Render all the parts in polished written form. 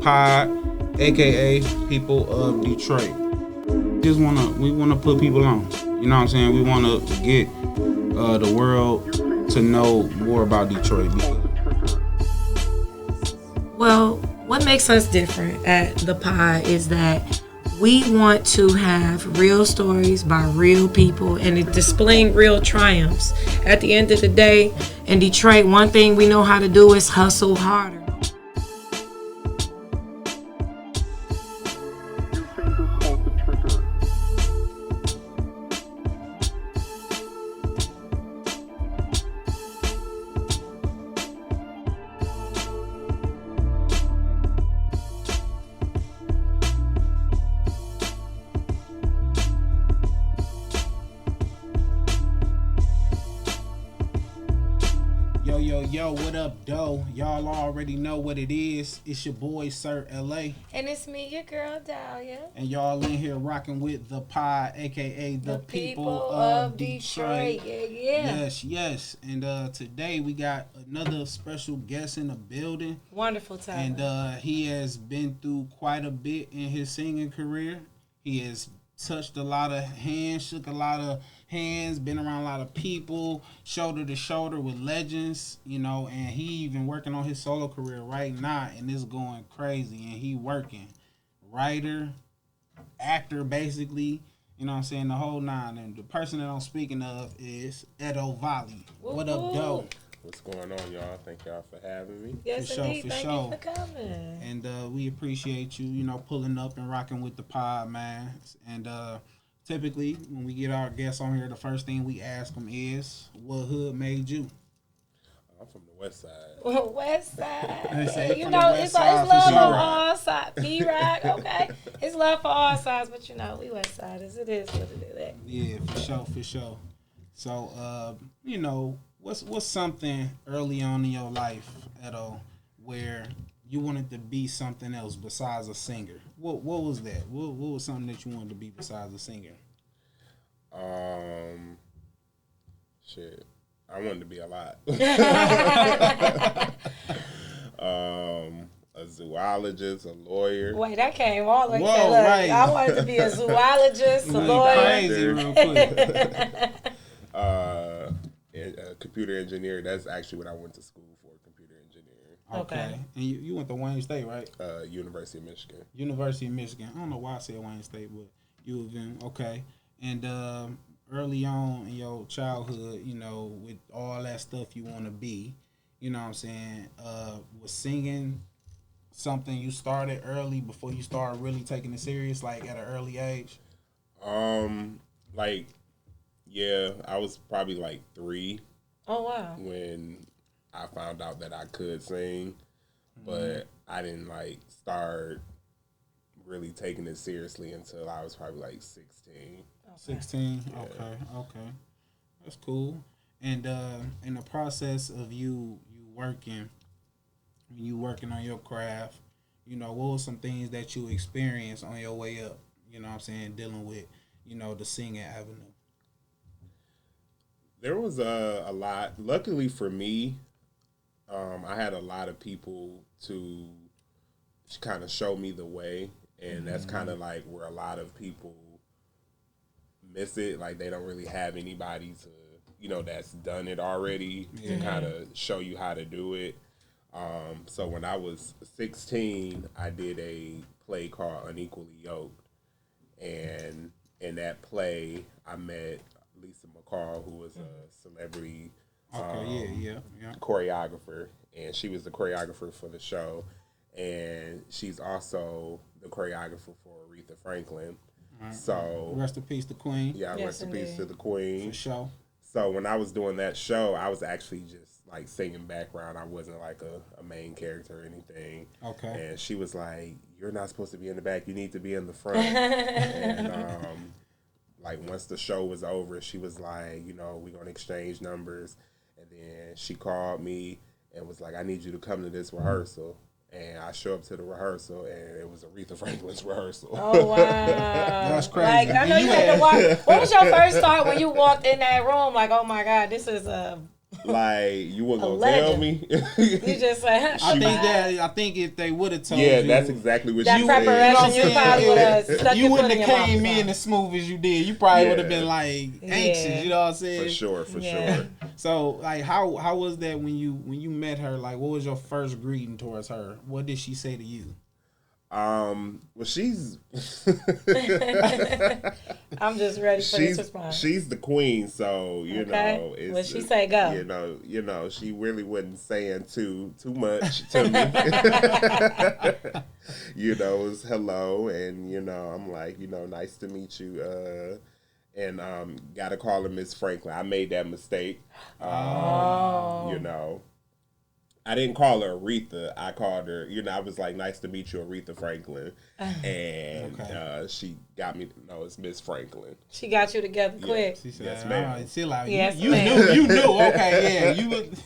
ThaPOD, aka People of Detroit. We wanna put people on. You know what I'm saying? We wanna get the world to know more about Detroit. Well, what makes us different at the Pod is that we want to have real stories by real people and it displaying real triumphs. At the end of the day, in Detroit, one thing we know how to do is hustle harder. Yo, what up, doe? Y'all already know what it is. It's your boy, Sir LA. And it's me, your girl, Dahlia. And y'all in here rocking with the Pod, aka the people of Detroit. Yeah. Yes. And today we got another special guest in the building. Wonderful time. And he has been through quite a bit in his singing career. He has touched a lot of hands, shook a lot of hands, been around a lot of people, shoulder to shoulder with legends, you know, and he even working on his solo career right now, and it's going crazy, and he working. Writer, actor, basically, you know what I'm saying, the whole nine. And the person that I'm speaking of is Etto Valli. What up, doe? What's going on, y'all? Thank y'all for having me. Yes, for indeed. Thank sure. you for coming. And we appreciate you, you know, pulling up and rocking with the pod, man. And typically, when we get our guests on here, the first thing we ask them is, what hood made you? I'm from the West Side. Well, West Side. Say You from know, the it's West Side love for on sure. all sides. P-Rock, okay. It's love for all sides, but you know, we West Siders. It is what it is. Yeah, for sure. So, you know, what's something early on in your life, Etto, where you wanted to be something else besides a singer? What was that? What was something that you wanted to be besides a singer? Shit. I wanted to be a lot. A zoologist, a lawyer. Wait, that came all the way. Whoa, Look, right. I wanted to be a zoologist, a You went lawyer. crazy real quick. Computer engineer. That's actually what I went to school for, computer engineering. Okay. And you went to Wayne State, right? University of Michigan. University of Michigan. I don't know why I said Wayne State, but U of M. Okay. And early on in your childhood, you know, with all that stuff you want to be, you know what I'm saying, was singing something you started early before you started really taking it serious, like at an early age? Yeah, I was probably like 3. Oh, wow. When I found out that I could sing, but I didn't like start really taking it seriously until I was probably like 16. Okay. 16? Yeah. Okay. That's cool. And in the process of you working, when you working on your craft, you know, what were some things that you experienced on your way up, you know what I'm saying, dealing with, you know, the singing avenue? There was a lot. Luckily for me, I had a lot of people to kind of show me the way, and that's kind of like where a lot of people miss it. Like they don't really have anybody to, you know, that's done it already to kind of show you how to do it. So when I was 16, I did a play called Unequally Yoked, and in that play, I met Lisa McCall, who was a celebrity choreographer, and she was the choreographer for the show, and she's also the choreographer for Aretha Franklin. Right. So rest in peace, the Queen. Yeah, yes, rest in peace to the Queen. For sure. So when I was doing that show, I was actually just like singing background. I wasn't like a main character or anything. Okay. And she was like, "You're not supposed to be in the back. You need to be in the front." And like once the show was over, she was like, you know, we're gonna exchange numbers. And then she called me and was like, "I need you to come to this rehearsal." And I show up to the rehearsal, and it was Aretha Franklin's rehearsal. Oh, wow. That's crazy. Like, I know you had to walk. What was your first thought when you walked in that room? Like, oh, my God, this is a Like, you weren't A gonna tell legend. me. You just say, I think if they would have told Yeah, you, that's exactly what that she preparation, said. you probably would have stuck you your foot wouldn't in have your mouth. came in as smooth as you did. You probably would have Yeah. been like anxious. You know what I'm saying? For Yeah. sure. So like, how was that when you met her? Like, what was your first greeting towards her? What did she say to you? Well, she's I'm just ready for this response. she's the queen, so you know. It's, when she say go, you know, she really wasn't saying too much to me. You know, it was hello, and you know, I'm like, you know, nice to meet you. And gotta call her Miss Franklin. I made that mistake. You know. I didn't call her Aretha. I called her, you know, I was like, nice to meet you, Aretha Franklin. And she got me, no, it's Miss Franklin. She got you together quick. She said, yes, ma'am. Right. See, like, Yes, you ma'am. knew. Okay, yeah. You would.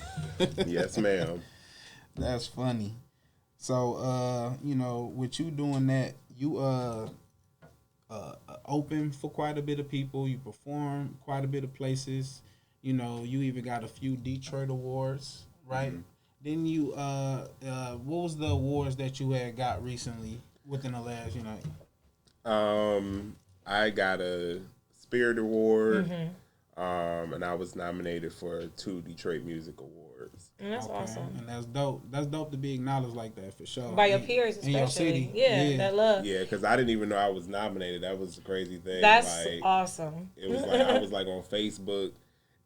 Yes, ma'am. That's funny. So, you know, with you doing that, you open for quite a bit of people. You perform quite a bit of places. You know, you even got a few Detroit awards, right? Mm-hmm. Then you, what was the awards that you had got recently within the last, you know? I got a Spirit Award, and I was nominated for 2 Detroit Music Awards. And that's awesome. And that's dope. That's dope to be acknowledged like that, for sure. By your peers, especially. In your city. Yeah, that love. Yeah, because I didn't even know I was nominated. That was the crazy thing. That's like, awesome. It was like, I was like on Facebook,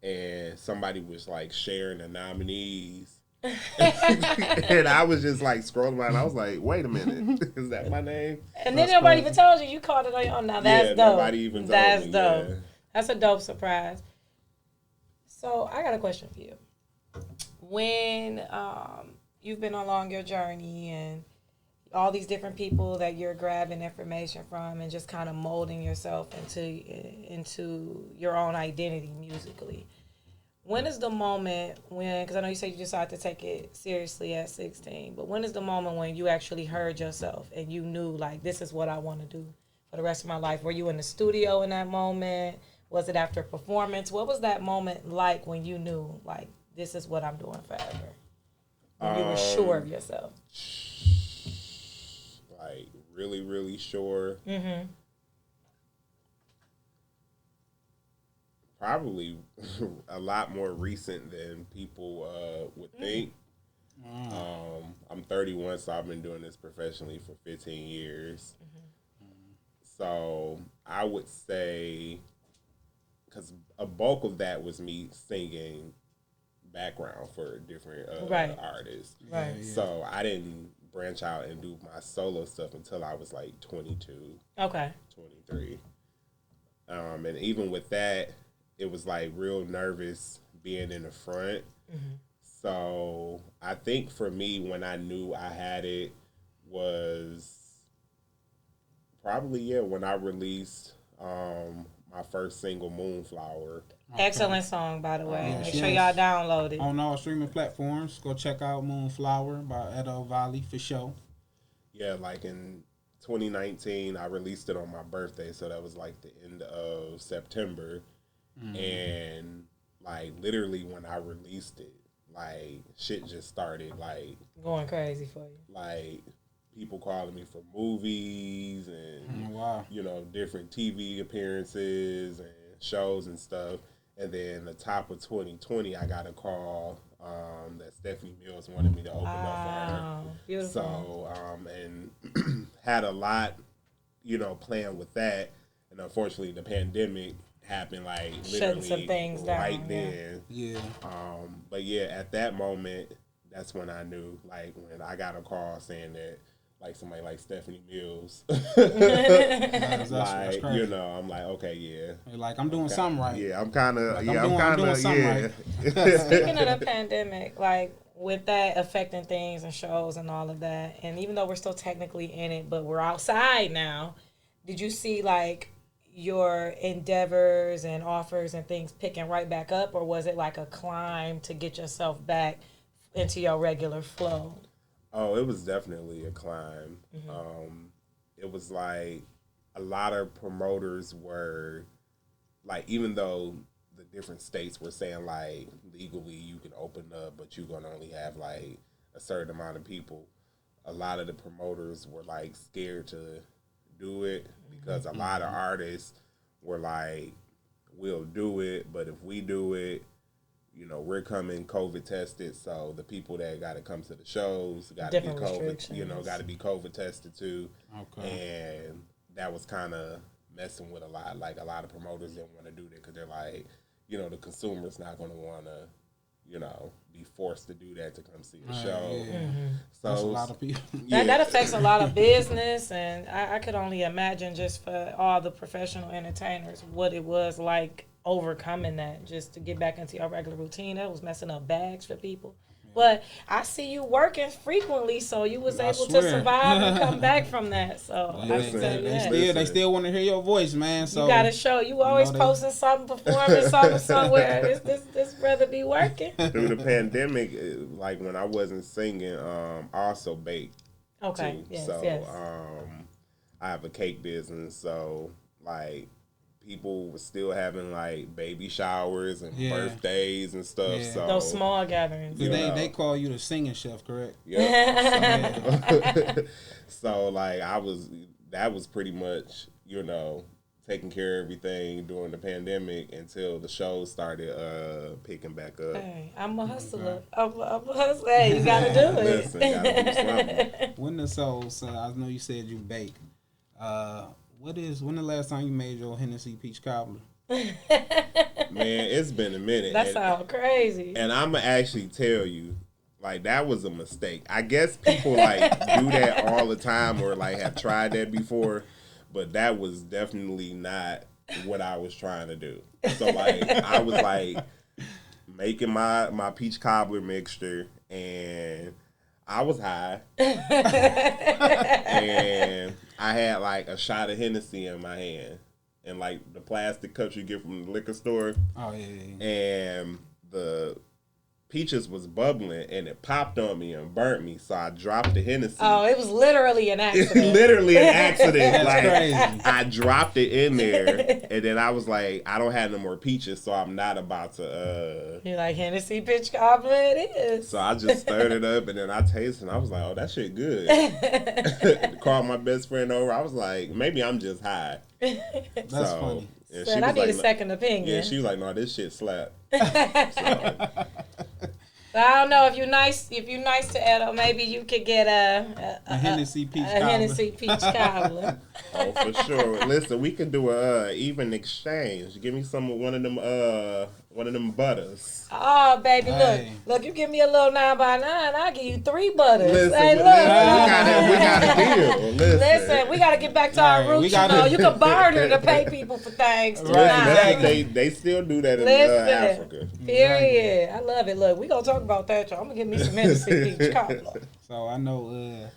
and somebody was like sharing the nominees. And I was just like scrolling around. I was like, "Wait a minute, is that my name?" And then nobody even told you. You called it on your own. Now that's dope. Nobody even told that's me. dope. Yeah. That's a dope surprise. So I got a question for you. When you've been along your journey and all these different people that you're grabbing information from and just kind of molding yourself into your own identity musically. When is the moment when, because I know you said you decided to take it seriously at 16, but when is the moment when you actually heard yourself and you knew, like, this is what I want to do for the rest of my life? Were you in the studio in that moment? Was it after a performance? What was that moment like when you knew, like, this is what I'm doing forever? When you were sure of yourself? Like, really, really sure. Mm-hmm. Probably a lot more recent than people would think. I'm 31, so I've been doing this professionally for 15 years. So I would say, because a bulk of that was me singing background for different artists. Right. Yeah. So I didn't branch out and do my solo stuff until I was like 22. Okay. 23. And even with that, it was like real nervous being in the front. Mm-hmm. So I think for me, when I knew I had it was probably, when I released my first single, Moonflower. Excellent song, by the way. Yeah, Make sure y'all download it. On all streaming platforms, go check out Moonflower by Etto Valli for sure. Yeah, like in 2019, I released it on my birthday, so that was like the end of September. And like literally when I released it, like shit just started like going crazy for you. Like people calling me for movies and you know, different TV appearances and shows and stuff. And then the top of 2020, I got a call that Stephanie Mills wanted me to open up for her. Beautiful. So and had a lot, you know, planned with that. And unfortunately, the pandemic happened like literally some things right down, then. Yeah. But yeah, at that moment, that's when I knew. Like when I got a call saying that, like somebody like Stephanie Mills, that's like you know, I'm like, okay, yeah. You're like I'm doing something right. Yeah, I'm kind of. Like, yeah, I'm doing something right. Speaking of the pandemic, like with that affecting things and shows and all of that, and even though we're still technically in it, but we're outside now, did you see like your endeavors and offers and things picking right back up, or was it like a climb to get yourself back into your regular flow? Oh, it was definitely a climb. It was like a lot of promoters were like, even though the different states were saying like legally you can open up, but you're gonna only have like a certain amount of people. A lot of the promoters were like scared to do it because a lot of artists were like, we'll do it, but if we do it, you know, we're coming COVID tested, so the people that got to come to the shows got to be COVID, you know, got to be COVID tested too. Okay. And that was kind of messing with a lot. Like a lot of promoters didn't want to do that because they're like, you know, the consumer's not going to want to, you know, be forced to do that to come see a show. Yeah. So that's a lot of people. That affects a lot of business, and I could only imagine just for all the professional entertainers what it was like overcoming that, just to get back into your regular routine. That was messing up bags for people. But I see you working frequently, so you was able to survive and come back from that. So they still want to hear your voice, man. So you got to show. You always posting something, performing something somewhere. This brother be working. Through the pandemic, like when I wasn't singing, I also baked. Okay. Too. Yes. So yes. I have a cake business, so like people were still having like baby showers and birthdays and stuff. So those small gatherings. They call you the singing chef, correct? Yeah. So like that was pretty much, you know, taking care of everything during the pandemic until the shows started picking back up. Hey, I'm a hustler. I'm a hustler. Hey, you gotta do it. Listen, gotta do something. When I know you said you bake. When the last time you made your Hennessy peach cobbler? Man, it's been a minute. That sounds crazy. And I'm going to actually tell you, like, that was a mistake. I guess people, like, do that all the time or, like, have tried that before, but that was definitely not what I was trying to do. So, like, I was, like, making my peach cobbler mixture, and I was high. And I had like a shot of Hennessy in my hand, and like the plastic cups you get from the liquor store. Oh yeah. And the peaches was bubbling, and it popped on me and burnt me. So I dropped the Hennessy. Oh, it was literally an accident. Literally an accident. That's like crazy. I dropped it in there, and then I was like, I don't have no more peaches, so I'm not about to. You're like, Hennessy peach cobbler, it is. So I just stirred it up, and then I tasted, and I was like, oh, that shit good. Called my best friend over. I was like, maybe I'm just high. That's funny. And so I need a second opinion. Yeah, she was like, no, this shit slap. So I don't know if you're nice to Etto, maybe you could get a Hennessy peach cobbler. Hennessy peach cobbler. Oh, for sure. Listen, we can do a even exchange. Give me one of them butters. Oh, baby, hey. Look, you give me a little 9x9, I'll give you 3 butters. Listen, hey, look. we got a deal. Listen, we got to get back to our roots, you can barter to pay people for things. Right. They still do that in Africa. Period. I love it. Look, we going to talk about that, y'all. I'm going to give me some Hennessy peach cobbler. So I know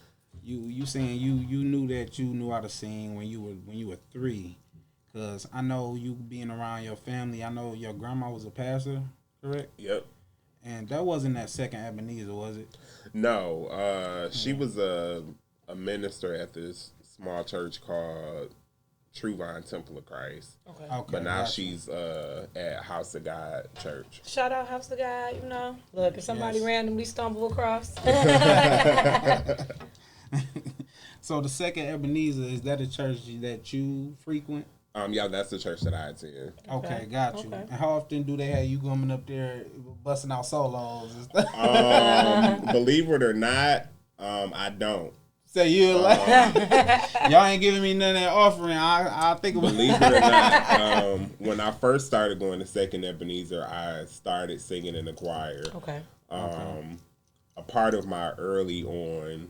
you saying you knew that you knew how to sing when you were 3. Because I know you being around your family, I know your grandma was a pastor, correct? Yep. And that wasn't that second Ebenezer, was it? No. She was a minister at this small church called True Vine Temple of Christ. Okay. But now she's at House of God Church. Shout out House of God, you know. Look, if somebody randomly stumble across. So the second Ebenezer, is that a church that you frequent? Yeah, that's the church that I attend. Okay, got you. Okay. And how often do they have you coming up there busting out solos and stuff? Believe it or not, I don't. So you like y'all ain't giving me none of that offering. I think about believe it or not, when I first started going to Second Ebenezer, I started singing in the choir. Okay. A part of my early on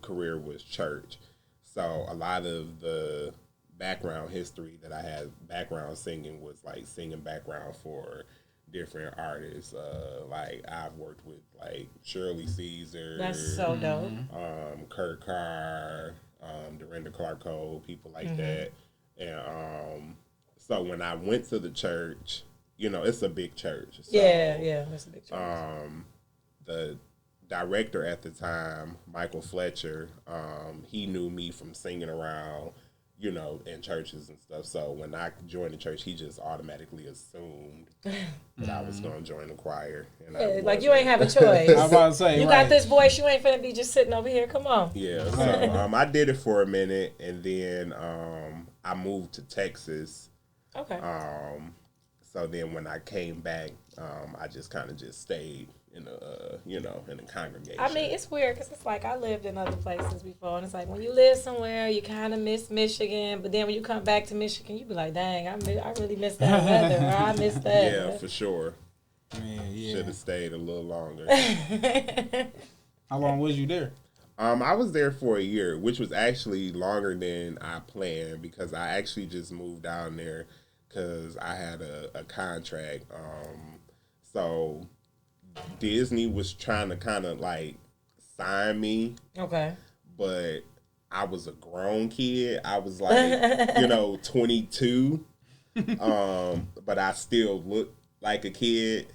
career was church, so a lot of the background history that I had background singing was like singing background for different artists. Like I've worked with like Shirley Caesar. That's so dope. Kurt Carr, Dorinda Clark Cole, people like that. And so when I went to the church, you know, it's a big church. So, yeah, it's a big church. The director at the time, Michael Fletcher, he knew me from singing around you know, in churches and stuff. So when I joined the church, he just automatically assumed that I was going to join the choir. And I like you ain't have a choice. I was about to say, you got this voice. You ain't finna be just sitting over here. Come on. Yeah. So I did it for a minute, and then I moved to Texas. Okay. So then when I came back, I just kind of just stayed in the in the congregation. I mean, it's weird because it's like I lived in other places before, and it's like when you live somewhere, you kind of miss Michigan, but then when you come back to Michigan, you be like, dang, I really miss that weather, or I miss that. Yeah, for sure. Yeah. Should have stayed a little longer. How long was you there? I was there for a year, which was actually longer than I planned because I actually just moved down there because I had a contract. So Disney was trying to kind of like sign me. Okay. But I was a grown kid. I was like, 22. But I still looked like a kid.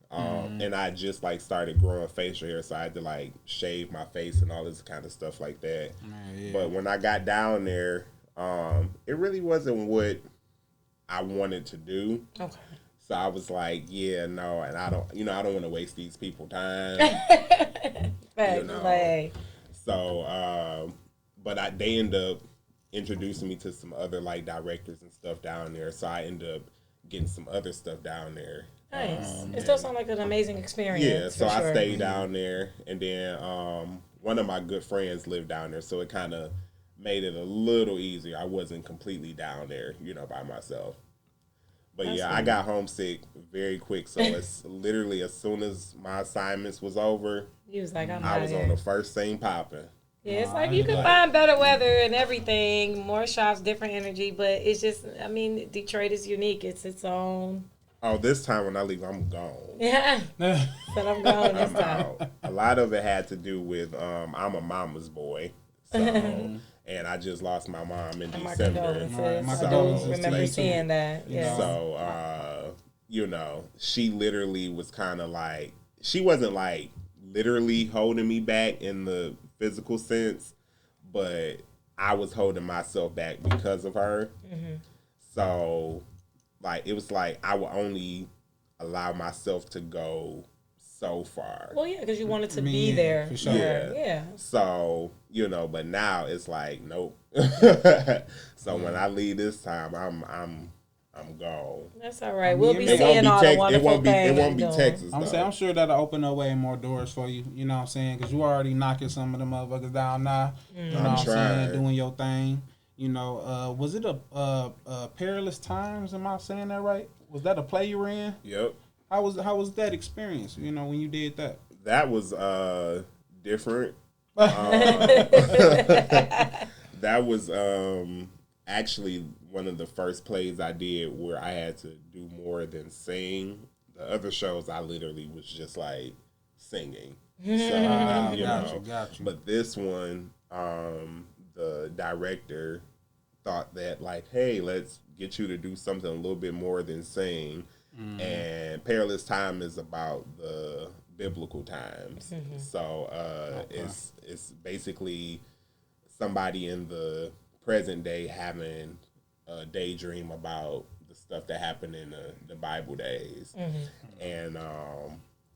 And I just like started growing facial hair, so I had to like shave my face and all this kind of stuff like that. Yeah. But when I got down there, it really wasn't what I wanted to do. Okay. So I was like, yeah, no, and I don't want to waste these people's time. So, but they end up introducing me to some other like directors and stuff down there. So I end up getting some other stuff down there. Nice. It still sounds like an amazing experience. Yeah, so I stayed down there, and then one of my good friends lived down there, so it kind of made it a little easier. I wasn't completely down there, by myself. But yeah, I got homesick very quick, so it's literally as soon as my assignments was over, you was like, I was on the first thing popping. Yeah, it's like you can find better weather and everything, more shops, different energy, but it's just, I mean, Detroit is unique. It's its own. Oh, this time when I leave, I'm gone. Yeah. But I'm gone this time. Out. A lot of it had to do with I'm a mama's boy. So, and I just lost my mom in December. My condolences. I remember seeing that. Yeah. So, she literally was kind of like, she wasn't like literally holding me back in the physical sense, but I was holding myself back because of her. Mm-hmm. So, like, it was like I would only allow myself to go so far. Well, yeah, because you wanted to be there. For sure. Yeah. So, but now it's like, nope. So when I leave this time, I'm gone. That's all right. We'll be seeing all the wonderful things. It won't be Texas, I'm sure that'll open up way more doors for you. You know what I'm saying? Because you already knocking some of them motherfuckers down now. You know what I'm saying? Doing your thing. Was it a Perilous Times? Am I saying that right? Was that a play you were in? Yep. How was that experience? When you did that. That was different. That was actually one of the first plays I did where I had to do more than sing. The other shows I literally was just like singing. So got you. But this one, the director thought that like, hey, let's get you to do something a little bit more than sing. And Perilous Time is about the biblical times. So it's basically somebody in the present day having a daydream about the stuff that happened in the Bible days. And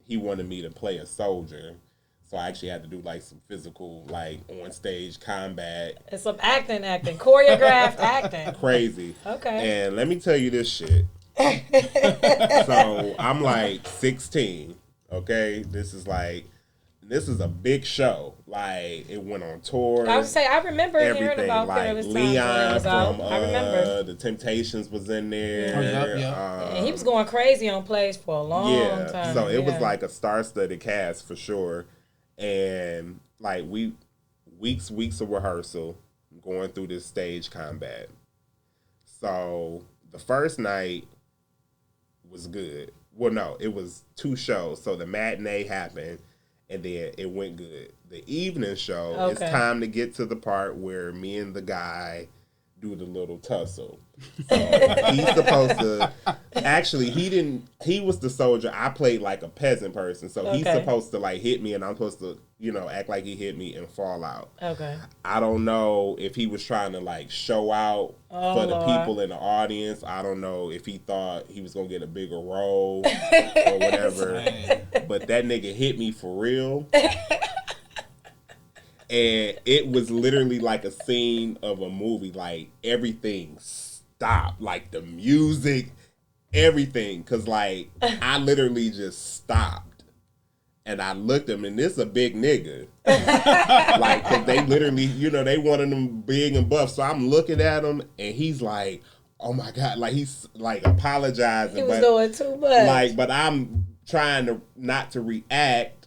he wanted me to play a soldier. So I actually had to do like some physical, like on stage combat. And some acting, choreographed acting. Crazy. Okay. And let me tell you this shit. So I'm like 16. Okay, this is a big show. Like it went on tour. I would say I remember hearing about like Perilous Times Leon from I remember The Temptations was in there. And he was going crazy on plays for a long time. So it was like a star-studded cast for sure. And like weeks of rehearsal going through this stage combat. So the first night was good. Well, no, it was 2 shows. So the matinee happened, and then it went good. The evening show, it's time to get to the part where me and the guy do the little tussle. So he's supposed to, actually, he was the soldier. I played like a peasant person. So he's supposed to like hit me and I'm supposed to, act like he hit me and fall out. Okay. I don't know if he was trying to like show out for the people in the audience. I don't know if he thought he was going to get a bigger role or whatever. But that nigga hit me for real. And it was literally like a scene of a movie. Like, everything stopped. Like, the music, everything. Because, like, I literally just stopped. And I looked at him, and this a big nigga. Like, because they literally, they wanted him big and buff. So I'm looking at him, and he's like, oh, my God. Like, he's, like, apologizing. He was doing too much. Like, but I'm trying to not to react.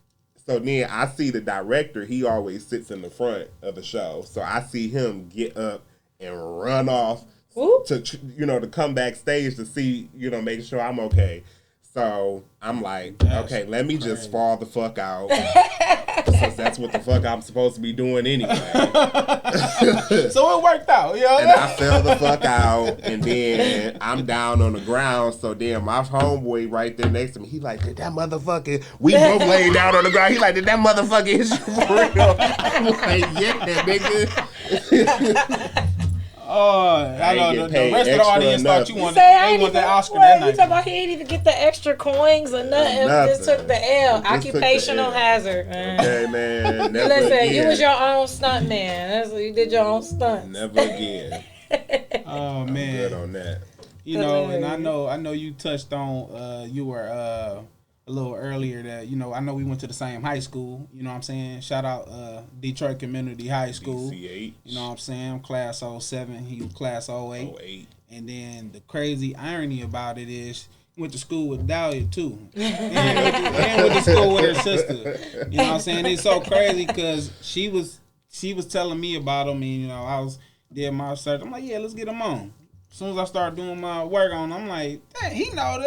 So then I see the director, he always sits in the front of the show. So I see him get up and run off to come backstage to see, make sure I'm okay. So I'm like, okay, let me just fall the fuck out. Because that's what the fuck I'm supposed to be doing anyway. So it worked out, And I fell the fuck out, and then I'm down on the ground. So then my homeboy right there next to me, he like, did that motherfucker, we both laid down on the ground. He like, did that motherfucker hit you for real? I'm like, yeah, nigga. Oh, I know the rest of the audience thought you wanted that Oscar that that night. You talking about he didn't even get the extra coins or nothing. Just took the L. Occupational hazard. Okay, man. Never Listen, again. you was your own stunt man. You did your own stunts. Never again. Oh man, I'm good on that. And I know you touched on you were a little earlier that I know we went to the same high school. You know what I'm saying? Shout out Detroit Community High School. DC8. You know what I'm saying? I'm class 07. He was class 08. 08. And then the crazy irony about it is he went to school with Dahlia too. and went to school with her sister. You know what I'm saying? It's so crazy because she was telling me about him, and I did my research. I'm like, yeah, let's get him on. As soon as I start doing my work on him, I'm like, he know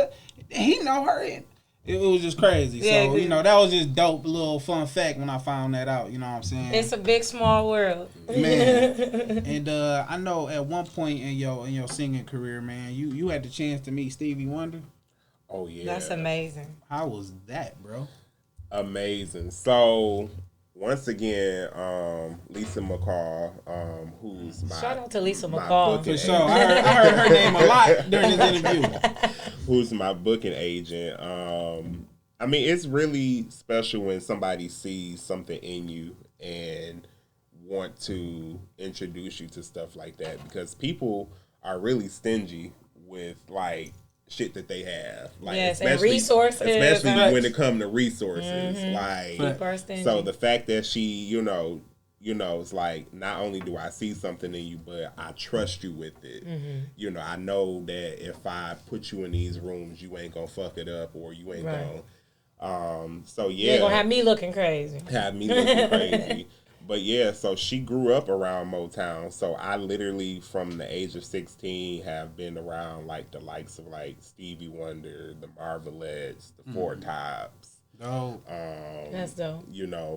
her. It was just crazy. Yeah, so, that was just dope, little fun fact when I found that out. You know what I'm saying? It's a big, small world. Man. And I know at one point in your singing career, man, you had the chance to meet Stevie Wonder. Oh, yeah. That's amazing. How was that, bro? Amazing. So, once again, Lisa McCall, who's my... Shout out to Lisa McCall. For sure. I heard her name a lot during this interview. Who's my booking agent. I mean, it's really special when somebody sees something in you and want to introduce you to stuff like that, because people are really stingy with, like, shit that they have. Like, yes, and resources. Especially when it comes to resources. Mm-hmm. Like, so the fact that she, it's like, not only do I see something in you, but I trust you with it. Mm-hmm. I know that if I put you in these rooms, you ain't gonna fuck it up, or you ain't gonna. So yeah, you ain't gonna have me looking crazy. But yeah, so she grew up around Motown. So I literally, from the age of 16, have been around like the likes of like Stevie Wonder, the Marvelettes, the Four Tops. Dope. That's dope.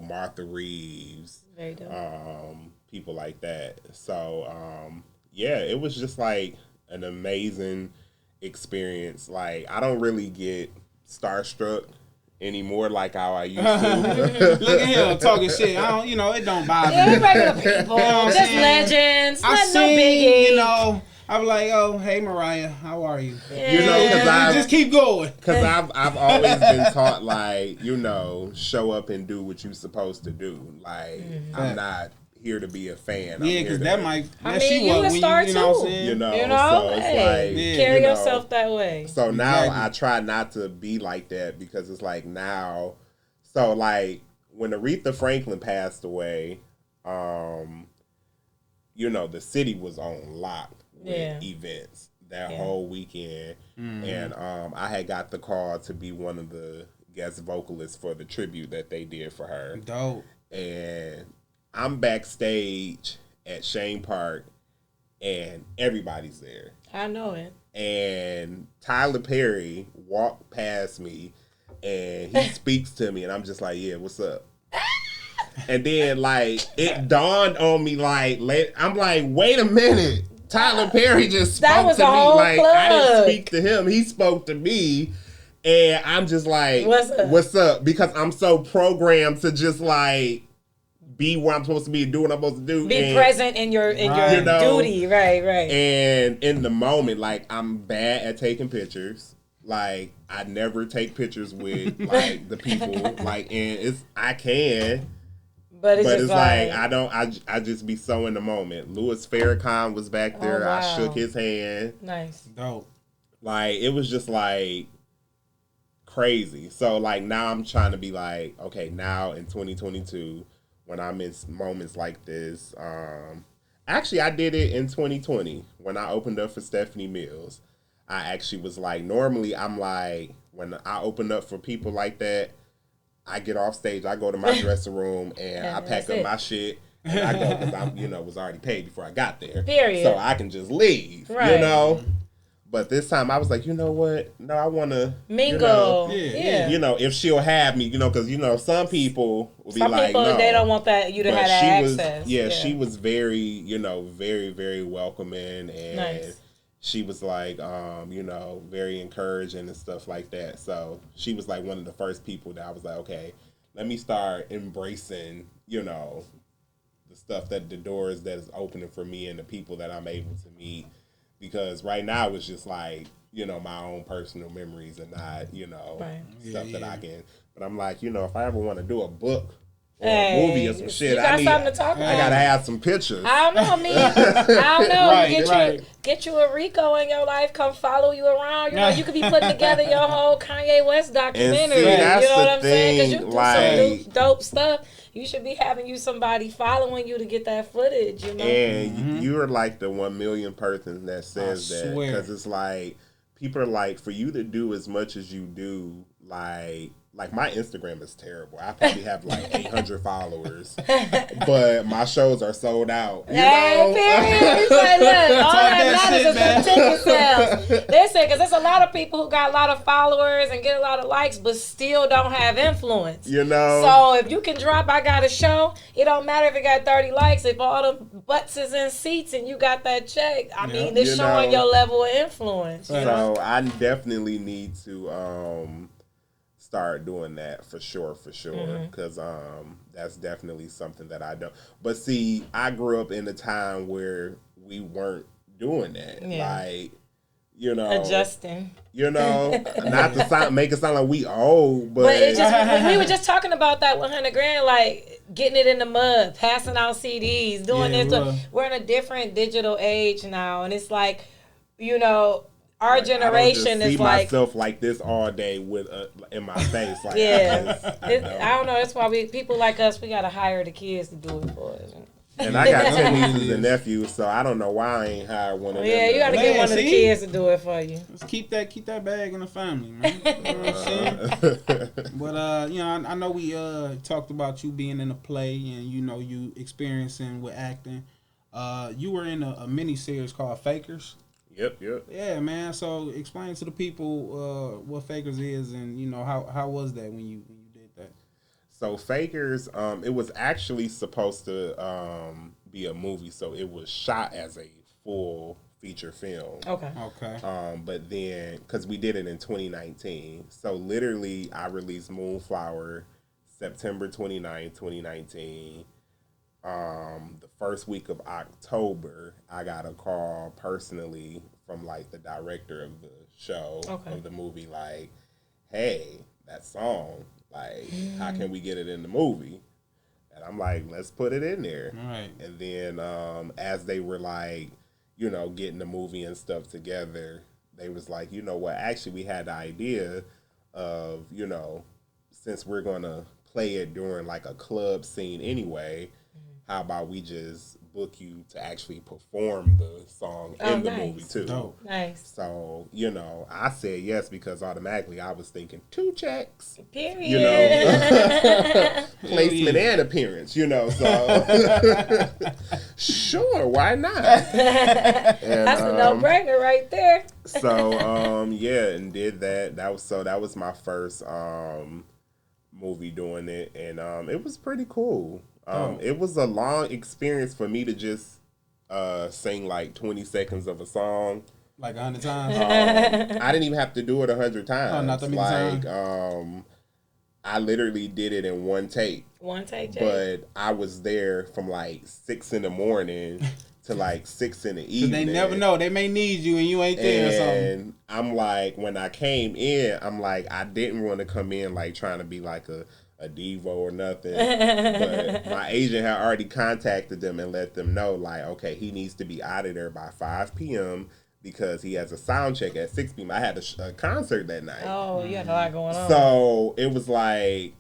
Martha Reeves. Very dope. People like that. So, yeah, it was just like an amazing experience. Like, I don't really get starstruck anymore like how I used to. Look at him talking shit. I don't, it don't bother me. Yeah, regular people. Just legends. No biggie. I'm like, oh, hey, Mariah, how are you? Yeah. Because just keep going. Because I've always been taught, like, show up and do what you're supposed to do. Like, I'm not here to be a fan. Yeah, because that might. You a star too. So it's like, carry yourself that way. So now I try not to be like that, because it's like now. So like when Aretha Franklin passed away, the city was on lock with events that whole weekend, and I had got the call to be one of the guest vocalists for the tribute that they did for her. Dope. And I'm backstage at Shane Park, and everybody's there. I know it. And Tyler Perry walked past me, and he speaks to me, and I'm just like, yeah, what's up? And then, like, it dawned on me, like, I'm like, wait a minute. Tyler Perry just That spoke was to a me. whole Like, plug. I didn't speak to him. He spoke to me. And I'm just like, what's up? Because I'm so programmed to just like be where I'm supposed to be, do what I'm supposed to do. Be present in your duty. Right. And in the moment, like, I'm bad at taking pictures. Like, I never take pictures with like the people. Like, and I can. But it's like I just be so in the moment. Louis Farrakhan was back there. Wow. I shook his hand. Nice. Dope. Like, it was just like crazy. So like now I'm trying to be like, okay, now in 2022, when I'm in moments like this, actually I did it in 2020 when I opened up for Stephanie Mills. I actually was like, normally I'm like, when I open up for people like that, I get off stage, I go to my dressing room, and I pack up my shit, and I go because I, was already paid before I got there. Period. So I can just leave, right. But this time I was like, you know what? No, I want to mingle. If she'll have me, because some people will be like, no, they don't want you to have that access. She was very, very, very welcoming, and nice. She was like, very encouraging and stuff like that. So she was like one of the first people that I was like, okay, let me start embracing, the stuff the doors that is opening for me and the people that I'm able to meet. Because right now it's just like, my own personal memories and not, stuff that I can. But I'm like, if I ever want to do a book or a movie or some shit, I gotta have some pictures. I don't know, man. I don't know. Get you a Rico in your life, come follow you around. You could be putting together your whole Kanye West documentary. And see, you know what I'm saying? Because you do some dope stuff. You should be having somebody following you to get that footage, And you're like the 1 million person that says that. Because it's like, people are like, for you to do as much as you do, like my Instagram is terrible. I probably have like 800 followers, but my shows are sold out. Period. He's like, look, all that matters is the ticket sales. Listen, because there's a lot of people who got a lot of followers and get a lot of likes, but still don't have influence. So if you can drop, I got a show. It don't matter if it got 30 likes. If all the butts is in seats and you got that check, I mean, it's showing your level of influence. So I definitely need to start doing that for sure because that's definitely something that I don't. But see, I grew up in a time where we weren't doing that, adjusting. Not to make it sound like we old, but it's just we were just talking about that 100 grand, like getting it in the mud, passing out CDs, doing this. We're in a different digital age now, and it's like, our generation is like, I myself like this all day with in my face. Like, I don't know. That's why people like us, we gotta hire the kids to do it for us. And I got 10 nieces and nephews, so I don't know why I ain't hired one of them. Yeah, you gotta get one of the kids to do it for you. Let's keep that bag in the family, man. You know what I'm saying? But I know we talked about you being in a play and you experiencing with acting. You were in a mini series called Fakers. Yep. Yeah, man. So explain to the people what Fakers is, and how was that when you did that? So Fakers, it was actually supposed to be a movie, so it was shot as a full feature film. Okay. But then, because we did it in 2019, so literally I released Moonflower September 29th, 2019. The first week of October, I got a call personally from like the director of the show, of the movie, like, hey, that song, like, how can we get it in the movie? And I'm like, let's put it in there. Right. And then as they were like, getting the movie and stuff together, they was like, you know what, actually we had the idea of, since we're going to play it during like a club scene anyway, how about we just book you to actually perform the song in the movie too? Dope. Nice. So, I said yes because automatically I was thinking 2 checks. Period. Placement and appearance, so sure, why not? And, that's a no-brainer right there. So, and did that. That was my first movie doing it, and it was pretty cool. It was a long experience for me to just sing like 20 seconds of a song. Like 100 times? I didn't even have to do it 100 times. Oh, not that many times? I literally did it in one take. One take, Jay. But I was there from like 6 in the morning to like 6 in the evening. They never know. They may need you and you ain't there or something. And I'm like, when I came in, I'm like, I didn't want to come in like trying to be like a divo or nothing. But my agent had already contacted them and let them know, like, okay, he needs to be out of there by 5 p.m. because he has a sound check at 6 p.m. I had a concert that night. Oh, you had a lot going on. So it was like,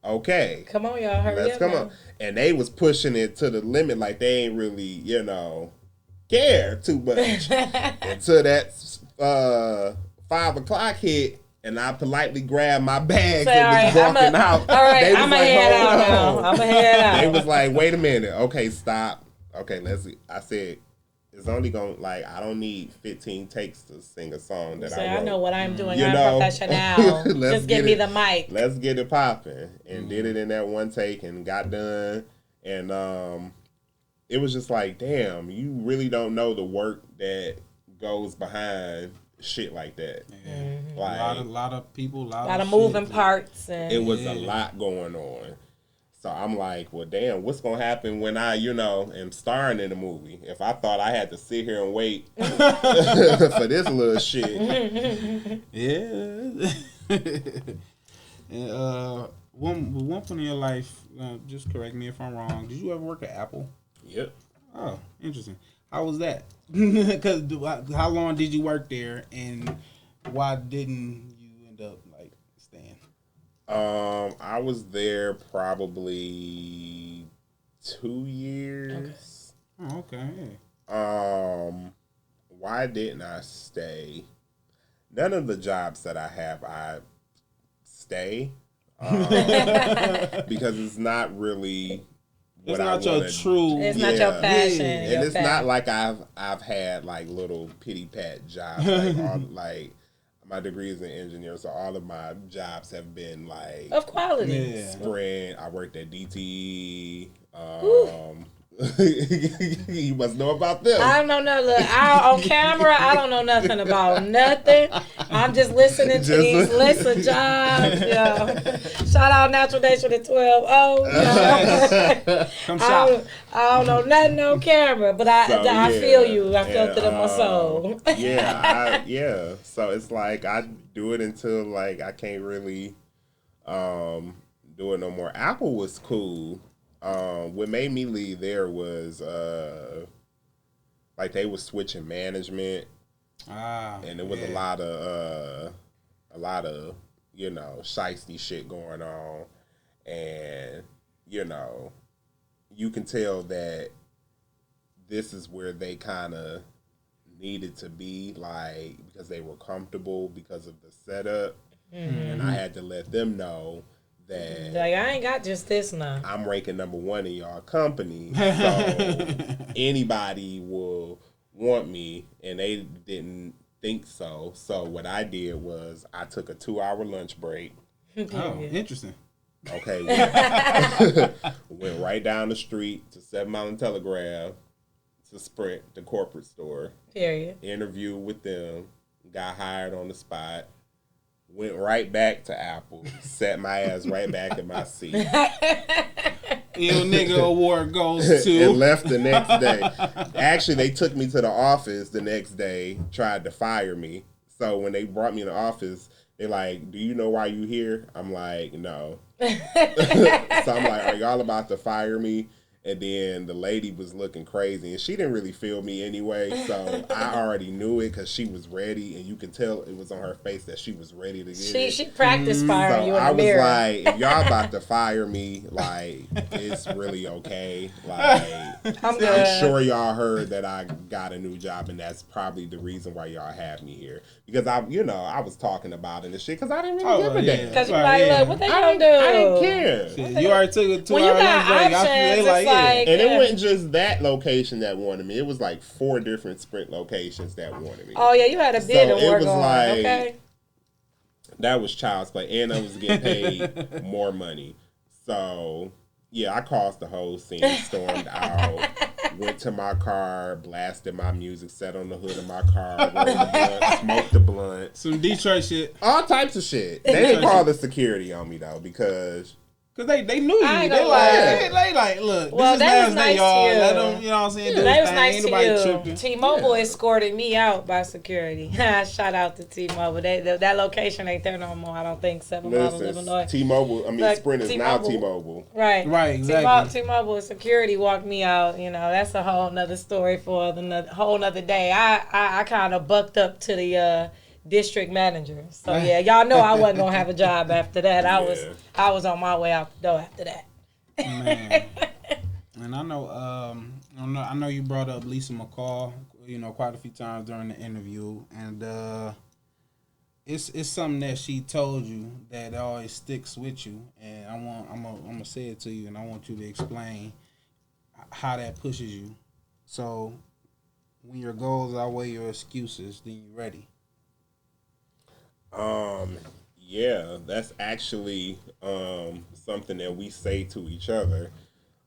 okay. Come on, y'all. Hurry Let's up. come on. And they was pushing it to the limit like they ain't really, you know, care too much. Until that 5 o'clock hit, and I politely grabbed my bags and was walking out. All right, they was I'm going to head out now. I'm going to head out. They was like, wait a minute. Okay, stop. Okay, let's see. I said, it's only going to, like, I don't need 15 takes to sing a song that I wrote. I know what I'm doing. I'm professional. Just give me the mic. Let's get it popping. And did it in that one take and got done. And it was just like, damn, you really don't know the work that goes behind shit like that. Yeah. Mm-hmm. Like, a lot of people, a lot of moving parts. And it was a lot going on. So I'm like, well, damn, what's going to happen when I, you know, am starring in the movie? If I thought I had to sit here and wait for this little shit. Yeah. And one point in your life, just correct me if I'm wrong, did you ever work at Apple? Yep. Oh, interesting. How was that? Because how long did you work there, and why didn't you end up like staying? I was there probably 2 years. Okay. Oh, okay. Why didn't I stay? None of the jobs that I have, I stay because it's not really. It's not your true. It's not your passion. And it's not like I've had like little pity pat jobs. Like my degree is in engineering, so all of my jobs have been like of quality. Yeah. Sprint. I worked at DTE. You must know about them. I don't know nothing. Look, on camera, I don't know nothing about nothing. I'm just listening to these lists of jobs. Yo. Shout out Natural Nation at 12. I don't know nothing on camera, but I feel you. I felt it in my soul. Yeah. So it's like I do it until like I can't really do it no more. Apple was cool. What made me leave there was like they was switching management, and there was a lot of you know shiesty shit going on, and you know you can tell that this is where they kind of needed to be, like because they were comfortable because of the setup, and I had to let them know. That like I ain't got just this now. I'm ranking number 1 in y'all company, so anybody will want me, and they didn't think so. So what I did was I took a 2-hour lunch break. Oh, interesting. Okay, went right down the street to 7 Mile and Telegraph to Sprint, the corporate store. Period. Interview with them, got hired on the spot. Went right back to Apple, sat my ass right back in my seat. Ill nigga award goes to. And left the next day. Actually, they took me to the office the next day, tried to fire me. So when they brought me in the office, they're like, do you know why you here? I'm like, no. So I'm like, are y'all about to fire me? And then the lady was looking crazy, and she didn't really feel me anyway. So I already knew it because she was ready, and you can tell it was on her face that she was ready to get it. She practiced firing you in the mirror. I was like, if y'all about to fire me, like it's really okay. Like I'm sure y'all heard that I got a new job, and that's probably the reason why y'all have me here. Because I was talking about it and shit because I didn't really give a damn. Because you're like, look, what they gonna do? I didn't care. You already took a 2-hour lunch break. Options, like, like, and it wasn't just that location that wanted me. It was like 4 different Sprint locations that wanted me. Oh yeah, you had a bid to work on. Like, okay. That was child's play, and I was getting paid more money. So yeah, I caused the whole scene, stormed out, went to my car, blasted my music, sat on the hood of my car, rolled the blunt, smoked the blunt. Some Detroit shit. All types of shit. They didn't call the security on me, though, because they knew you. I ain't They gonna lie. like, look, Well, this is that was last day, nice y'all. to you. Let them, you know what I'm saying? Do That his was thing. nice Ain't to nobody you. tripping. T-Mobile escorted me out by security. Shout out to T-Mobile. That location ain't there no more. I don't think 7 Mile, Illinois. T-Mobile, Sprint is now T-Mobile. Right, exactly. T-Mobile security walked me out. You know, that's a whole nother story for a whole nother day. I kind of bucked up to the district manager. So yeah, y'all know I wasn't gonna have a job after that. I was on my way out the door after that. Man. And I know you brought up Lisa McCall, you know, quite a few times during the interview, and it's something that she told you that always sticks with you, and I'm gonna say it to you, and I want you to explain how that pushes you. So, when your goals outweigh your excuses, then you're ready. Yeah, that's actually something that we say to each other.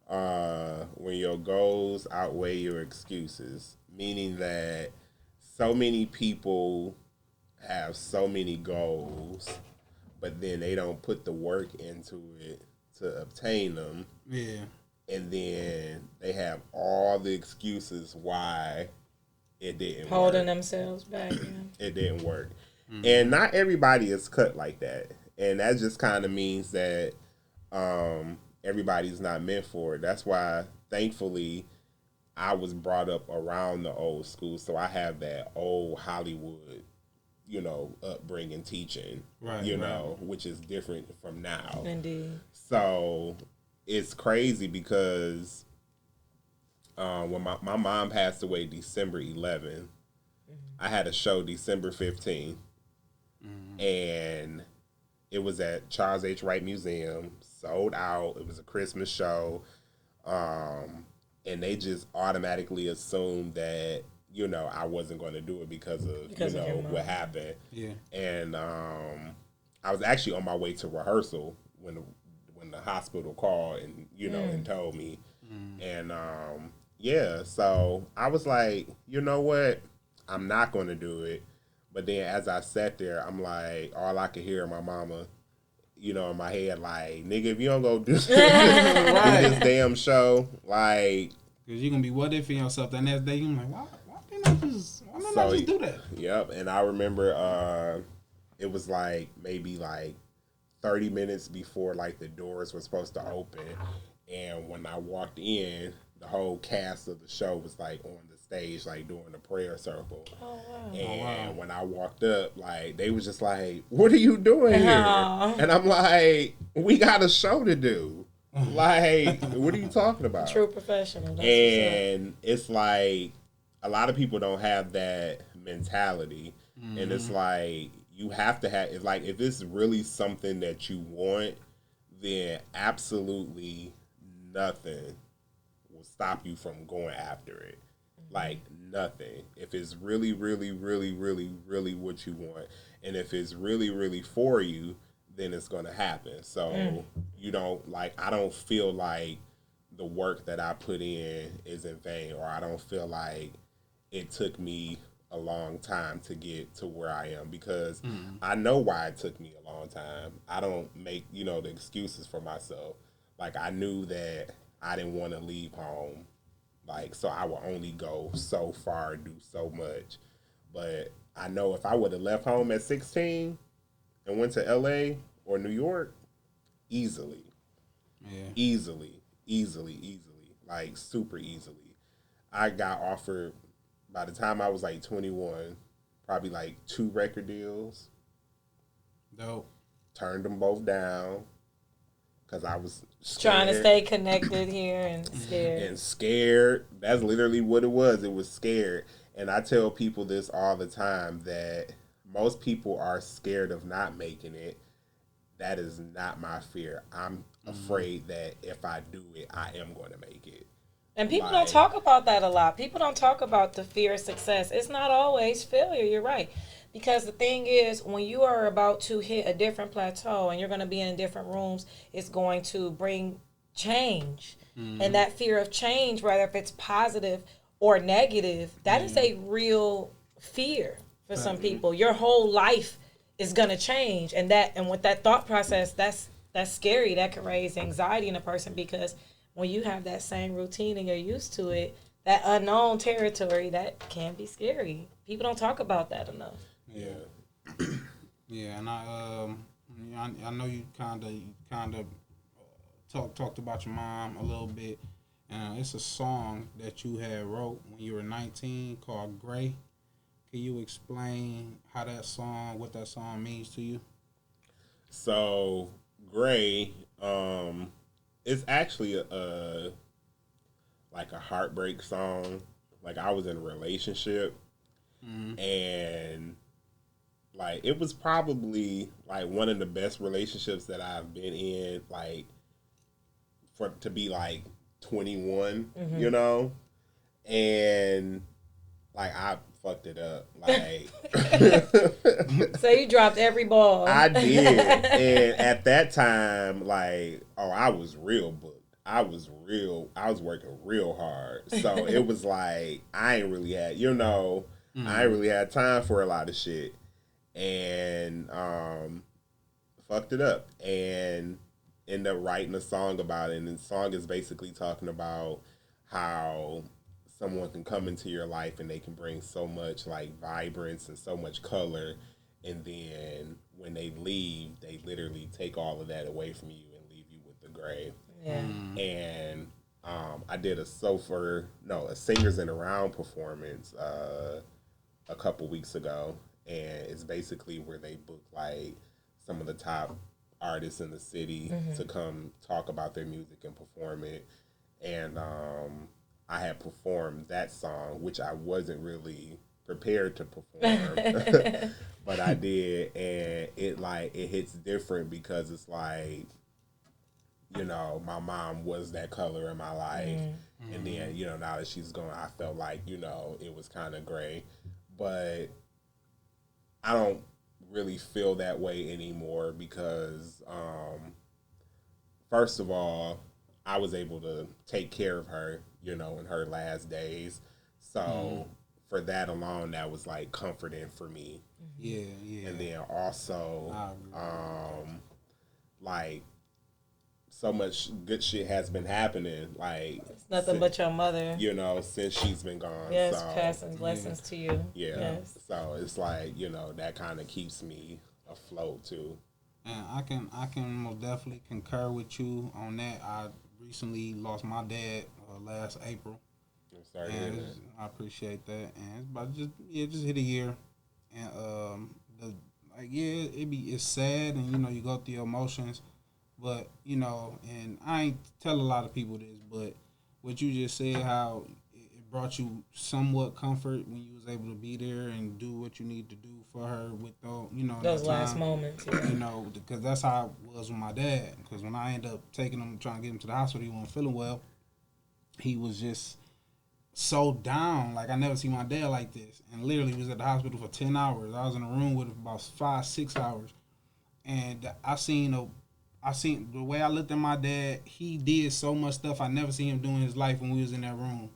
When your goals outweigh your excuses, meaning that so many people have so many goals, but then they don't put the work into it to obtain them. Yeah. And then they have all the excuses why it didn't Holding work. themselves back. Yeah. It didn't work. Mm-hmm. And not everybody is cut like that. And that just kind of means that everybody's not meant for it. That's why, thankfully, I was brought up around the old school. So I have that old Hollywood, you know, upbringing, teaching, you know, which is different from now. Indeed. So it's crazy because when my mom passed away December 11th, I had a show December 15th. And it was at Charles H. Wright Museum, sold out. It was a Christmas show. And they just automatically assumed that, you know, I wasn't going to do it because of what happened. Yeah. And I was actually on my way to rehearsal when the hospital called and, you know, and told me. And, yeah, so I was like, you know what? I'm not going to do it. But then as I sat there, I'm like, all I could hear my mama, you know, in my head, like, nigga, if you don't go do, do this damn show, like. Because you're going to be what if in yourself that next day. You're like, why didn't I just do that? Yep. And I remember it was like maybe like 30 minutes before like the doors were supposed to open. And when I walked in, the whole cast of the show was like on the stage, like doing the prayer circle. Oh, wow. And when I walked up, like they was just like, "What are you doing here?" And I'm like, "We got a show to do. Like, what are you talking about?" True professional. That's and it's like a lot of people don't have that mentality, and it's like you have to have. It's like if it's really something that you want, then absolutely nothing will stop you from going after it. Like nothing. If it's really, really, really, really, really what you want, and if it's really, really for you, then it's gonna happen. So you don't like. I don't feel like the work that I put in is in vain, or I don't feel like it took me a long time to get to where I am, because I know why it took me a long time. I don't make, you know, the excuses for myself. Like I knew that I didn't want to leave home. Like, so I would only go so far, do so much. But I know if I would have left home at 16 and went to LA or New York, easily. Yeah. Easily. Like, super easily. I got offered, by the time I was like 21, probably like 2 record deals. Dope. Turned them both down. Because I was scared. Trying to stay connected here and scared. And scared. That's literally what it was. It was scared. And I tell people this all the time, that most people are scared of not making it. That is not my fear. I'm afraid that if I do it, I am going to make it. And people don't talk about that a lot. People don't talk about the fear of success. It's not always failure. You're right. Because the thing is, when you are about to hit a different plateau and you're going to be in different rooms, it's going to bring change. And that fear of change, whether if it's positive or negative, that is a real fear for some people. Your whole life is gonna change, and with that thought process, that's scary. That can raise anxiety in a person, because when you have that same routine and you're used to it, that unknown territory, that can be scary. People don't talk about that enough. Yeah. Yeah, and I know you kind of talked about your mom a little bit. It's a song that you had wrote when you were 19 called Gray. Can you explain what that song means to you? So Gray, it's actually like a heartbreak song. Like, I was in a relationship, and like, it was probably like one of the best relationships that I've been in, like, to be like 21, you know? And like, I fucked it up. Like, so you dropped every ball. I did. And at that time, like, I was real booked. I was working real hard. So it was like, I ain't really had, I ain't really had time for a lot of shit. And fucked it up. And end up writing a song about it. And the song is basically talking about how someone can come into your life and they can bring so much like vibrance and so much color, and then when they leave, they literally take all of that away from you and leave you with the gray. Yeah. And I did a Singers in a Round performance a couple weeks ago, and it's basically where they book like some of the top artists in the city to come talk about their music and perform it. And I had performed that song, which I wasn't really prepared to perform, but I did, and it hits different because it's like, my mom was that color in my life, and then now that she's gone, I felt like it was kind of gray, but I don't really feel that way anymore because first of all, I was able to take care of her, in her last days. So for that alone, that was like comforting for me. Yeah, yeah. And then also, like, so much good shit has been happening. Like, it's nothing but your mother. Since she's been gone. Yes, so, passing blessings to you. Yeah. Yes. So it's like, that kind of keeps me afloat too. And I can most definitely concur with you on that. I recently lost my dad last April. Sorry, I appreciate that. And it's about just hit a year, and it's sad, and you go through your emotions, but and I ain't tell a lot of people this, but what you just said, how it brought you somewhat comfort when you was able to be there and do what you need to do for her with those last moments, because that's how it was with my dad. Because when I ended up taking him, trying to get him to the hospital, he wasn't feeling well. He was just so down. Like, I never seen my dad like this. And literally was at the hospital for 10 hours. I was in a room with him for about 5-6 hours. And I seen the way I looked at my dad. He did so much stuff I never seen him do in his life when we was in that room.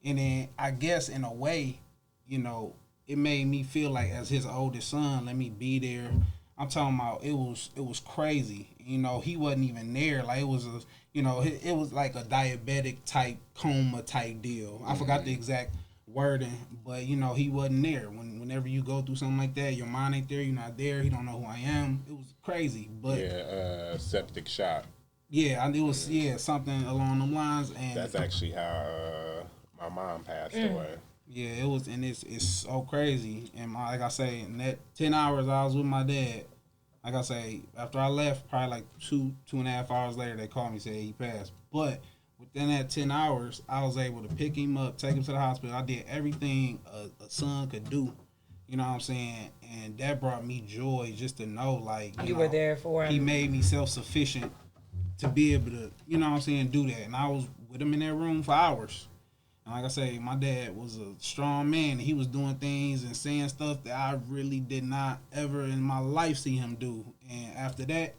And then I guess in a way, it made me feel like, as his oldest son, let me be there. I'm talking about, it was crazy. He wasn't even there. Like, it was it was like a diabetic type coma type deal. I forgot the exact wording, but he wasn't there. Whenever you go through something like that, your mind ain't there, you're not there, he don't know who I am. It was crazy. But septic shock. Yeah, it was something along them lines. And that's actually how my mom passed away. Yeah, it was, and it's so crazy. And like I say, in that 10 hours I was with my dad, like I say, after I left, probably like 2.5 hours later, they called me and said he passed. But within that 10 hours, I was able to pick him up, take him to the hospital. I did everything a son could do. You know what I'm saying? And that brought me joy just to know, like, you were there for him. He made me self-sufficient to be able to, do that. And I was with him in that room for hours. And like I say, my dad was a strong man. He was doing things and saying stuff that I really did not ever in my life see him do. And after that,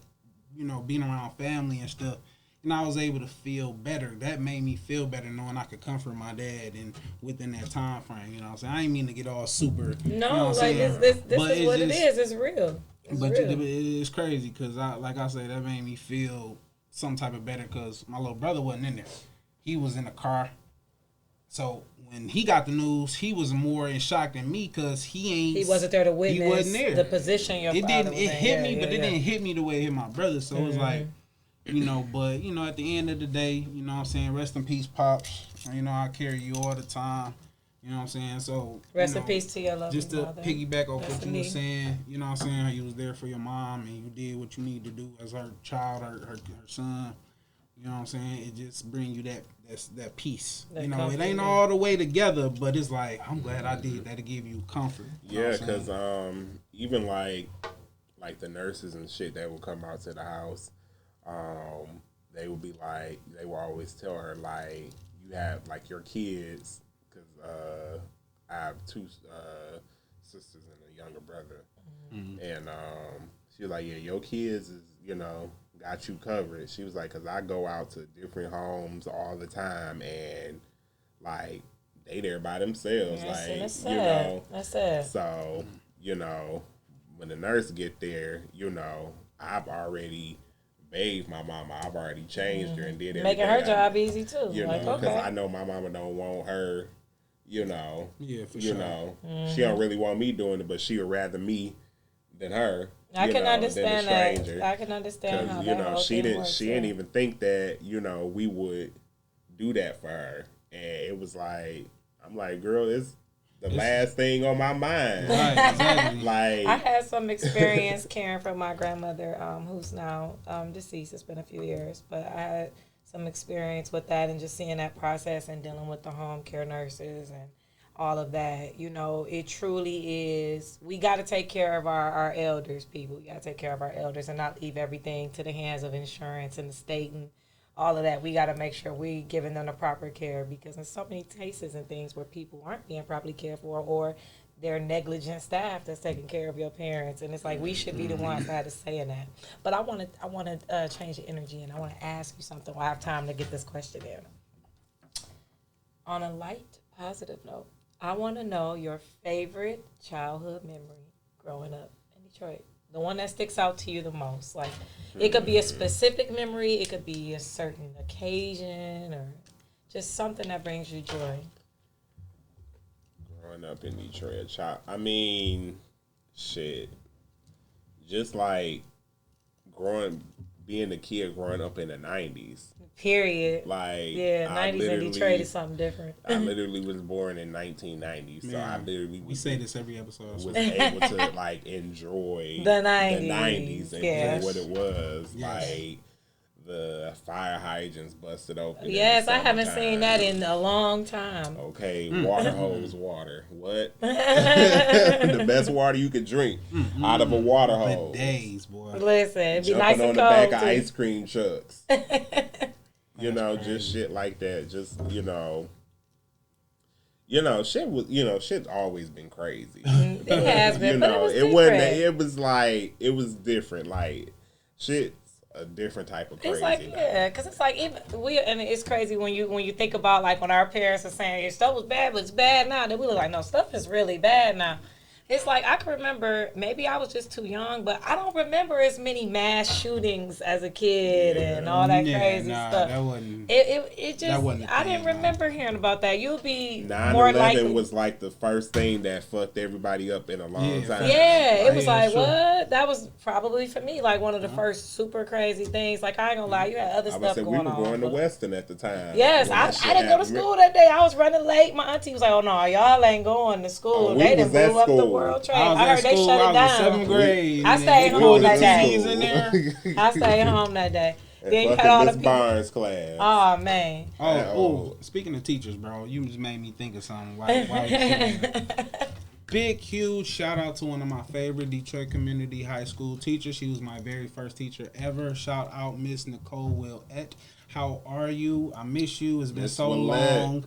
being around family and stuff, and I was able to feel better. That made me feel better knowing I could comfort my dad and within that time frame. You know what I'm saying? I didn't mean to get all super. No, you know what like I'm this but is what it is. It's real. It's but real. it's crazy because like I said, that made me feel some type of better because my little brother wasn't in there. He was in the car. So when he got the news, he was more in shock than me because he wasn't there to witness. He wasn't there. The position your father was in. It hit me, but it didn't hit me the way it hit my brother. So it was like, but at the end of the day, you know what I'm saying, rest in peace, Pops. I carry you all the time. You know what I'm saying? So rest in peace to your lovely just to mother. piggyback off what you were saying, you know what I'm saying, how you was there for your mom and you did what you need to do as her child, her son. You know what I'm saying? It just bring you that peace. That it ain't all the way together, but it's like, I'm glad I did that to give you comfort. Yeah, because even like the nurses and shit that would come out to the house, they would be like, they would always tell her, like, you have, like, your kids, because I have two sisters and a younger brother. Mm-hmm. And she was like, yeah, your kids is, got you covered. She was like, because I go out to different homes all the time, and, like, they there by themselves. Yes, like, that's sad. That's sad. So, when the nurse get there, I've already bathed my mama. I've already changed her and did everything. Making her job easy, too. Because I know my mama don't want her, Yeah, for sure. She don't really want me doing it, but she would rather me than her. I can understand that. I can understand how that whole she thing works, she didn't even think that we would do that for her, and it was like, I'm like, girl, it's the last thing on my mind. Right, exactly. Like, I had some experience caring for my grandmother, who's now deceased. It's been a few years, but I had some experience with that and just seeing that process and dealing with the home care nurses and all of that. It truly is. We got to take care of our elders, people. We got to take care of our elders and not leave everything to the hands of insurance and the state and all of that. We got to make sure we giving them the proper care, because there's so many cases and things where people aren't being properly cared for, or they're negligent staff that's taking care of your parents, and it's like we should be the ones that had to say in that. But I want to change the energy, and I want to ask you something. I have time to get this question in. On a light, positive note, I want to know your favorite childhood memory growing up in Detroit. The one that sticks out to you the most. Like, it could be a specific memory. It could be a certain occasion or just something that brings you joy. Growing up in Detroit, I mean, shit. Just like being a kid growing up in the 90s. Period. Like, yeah, 90s in Detroit is something different. I literally was born in 1990, so I literally we say this every episode. Was able to like enjoy the 90s and yes. what it was like. The fire hydrants busted open. Yes, I haven't seen that in a long time. Okay, water hose water. What? The best water you could drink out of a water hose. For days, boy. Listen, it'd be jumping nice and on the cold back too. of ice cream trucks. Just shit like that. Just shit's always been crazy. It has been, but it was different. It was like, it was different. Like, shit's a different type of crazy. It's like, because it's like, and it's crazy when you think about, like, when our parents are saying, stuff was bad, but it's bad now. Then we look like, no, stuff is really bad now. It's like, I can remember, maybe I was just too young, but I don't remember as many mass shootings as a kid and all that crazy stuff. That wasn't. It just, that wasn't I didn't remember hearing about that. You'll be 9/11 more likely. was like the first thing that fucked everybody up in a long time. Yeah, it was like, sure. What? That was probably for me, like, one of the first super crazy things. Like, I ain't gonna lie, you had other stuff going on. We were going to Weston at the time. Yes, I didn't go to school that day. I was running late. My auntie was like, oh, no, y'all ain't going to school. They done blew up the World Trade. I heard they shut it down. In 7th grade. I stayed home that day. In there. I stayed home that day. Then you had all the people. Barnes class. Oh man. Oh, speaking of teachers, bro, you just made me think of something. Big, huge shout out to one of my favorite Detroit Community High School teachers. She was my very first teacher ever. Shout out Miss Nicole Willette. How are you? I miss you. It's been so long.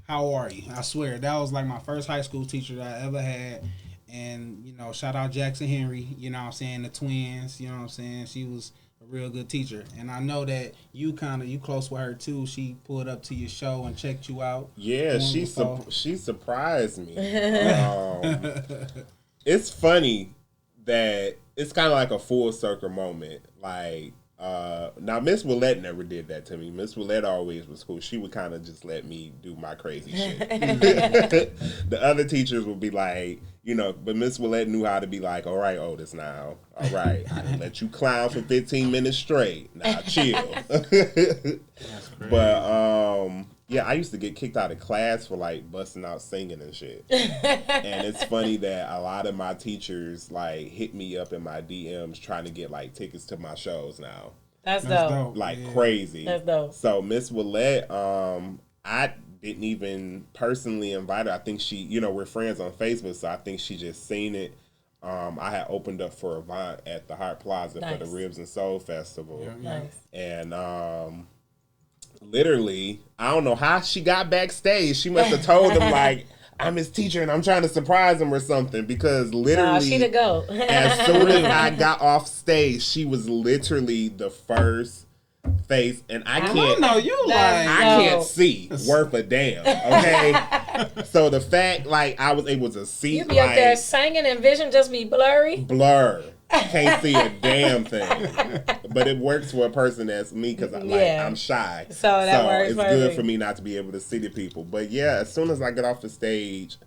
How are you? I swear, that was like my first high school teacher that I ever had. And, shout out Jackson Henry, you know what I'm saying, the twins, you know what I'm saying. She was a real good teacher. And I know that you close with her too. She pulled up to your show and checked you out. Yeah, she surprised me. It's funny that it's kind of like a full circle moment. Like, now Miss Willette never did that to me. Miss Willette always was cool. She would kind of just let me do my crazy shit. The other teachers would be like, but Miss Willette knew how to be like, all right, Otis, now. All right, I didn't let you clown for 15 minutes straight. Now chill. But yeah, I used to get kicked out of class for like busting out singing and shit. And it's funny that a lot of my teachers like hit me up in my DMs trying to get like tickets to my shows now. That's dope. Like crazy. That's dope. So Miss Willette, I didn't even personally invite her. I think she, we're friends on Facebook, so I think she just seen it. I had opened up for Avant at the Hart Plaza for the Ribs and Soul Festival. Yeah. Nice. And literally, I don't know how she got backstage. She must have told him like, I'm his teacher and I'm trying to surprise him or something, because literally, she the goat. as soon as I got off stage, she was literally the first face, and I can't see worth a damn. Okay, so the fact like I was able to see, you be up there singing and vision just be blur. Can't see a damn thing, but it works for a person that's me because I'm shy. So that works. It's good for me not to be able to see the people. But yeah, as soon as I get off the stage,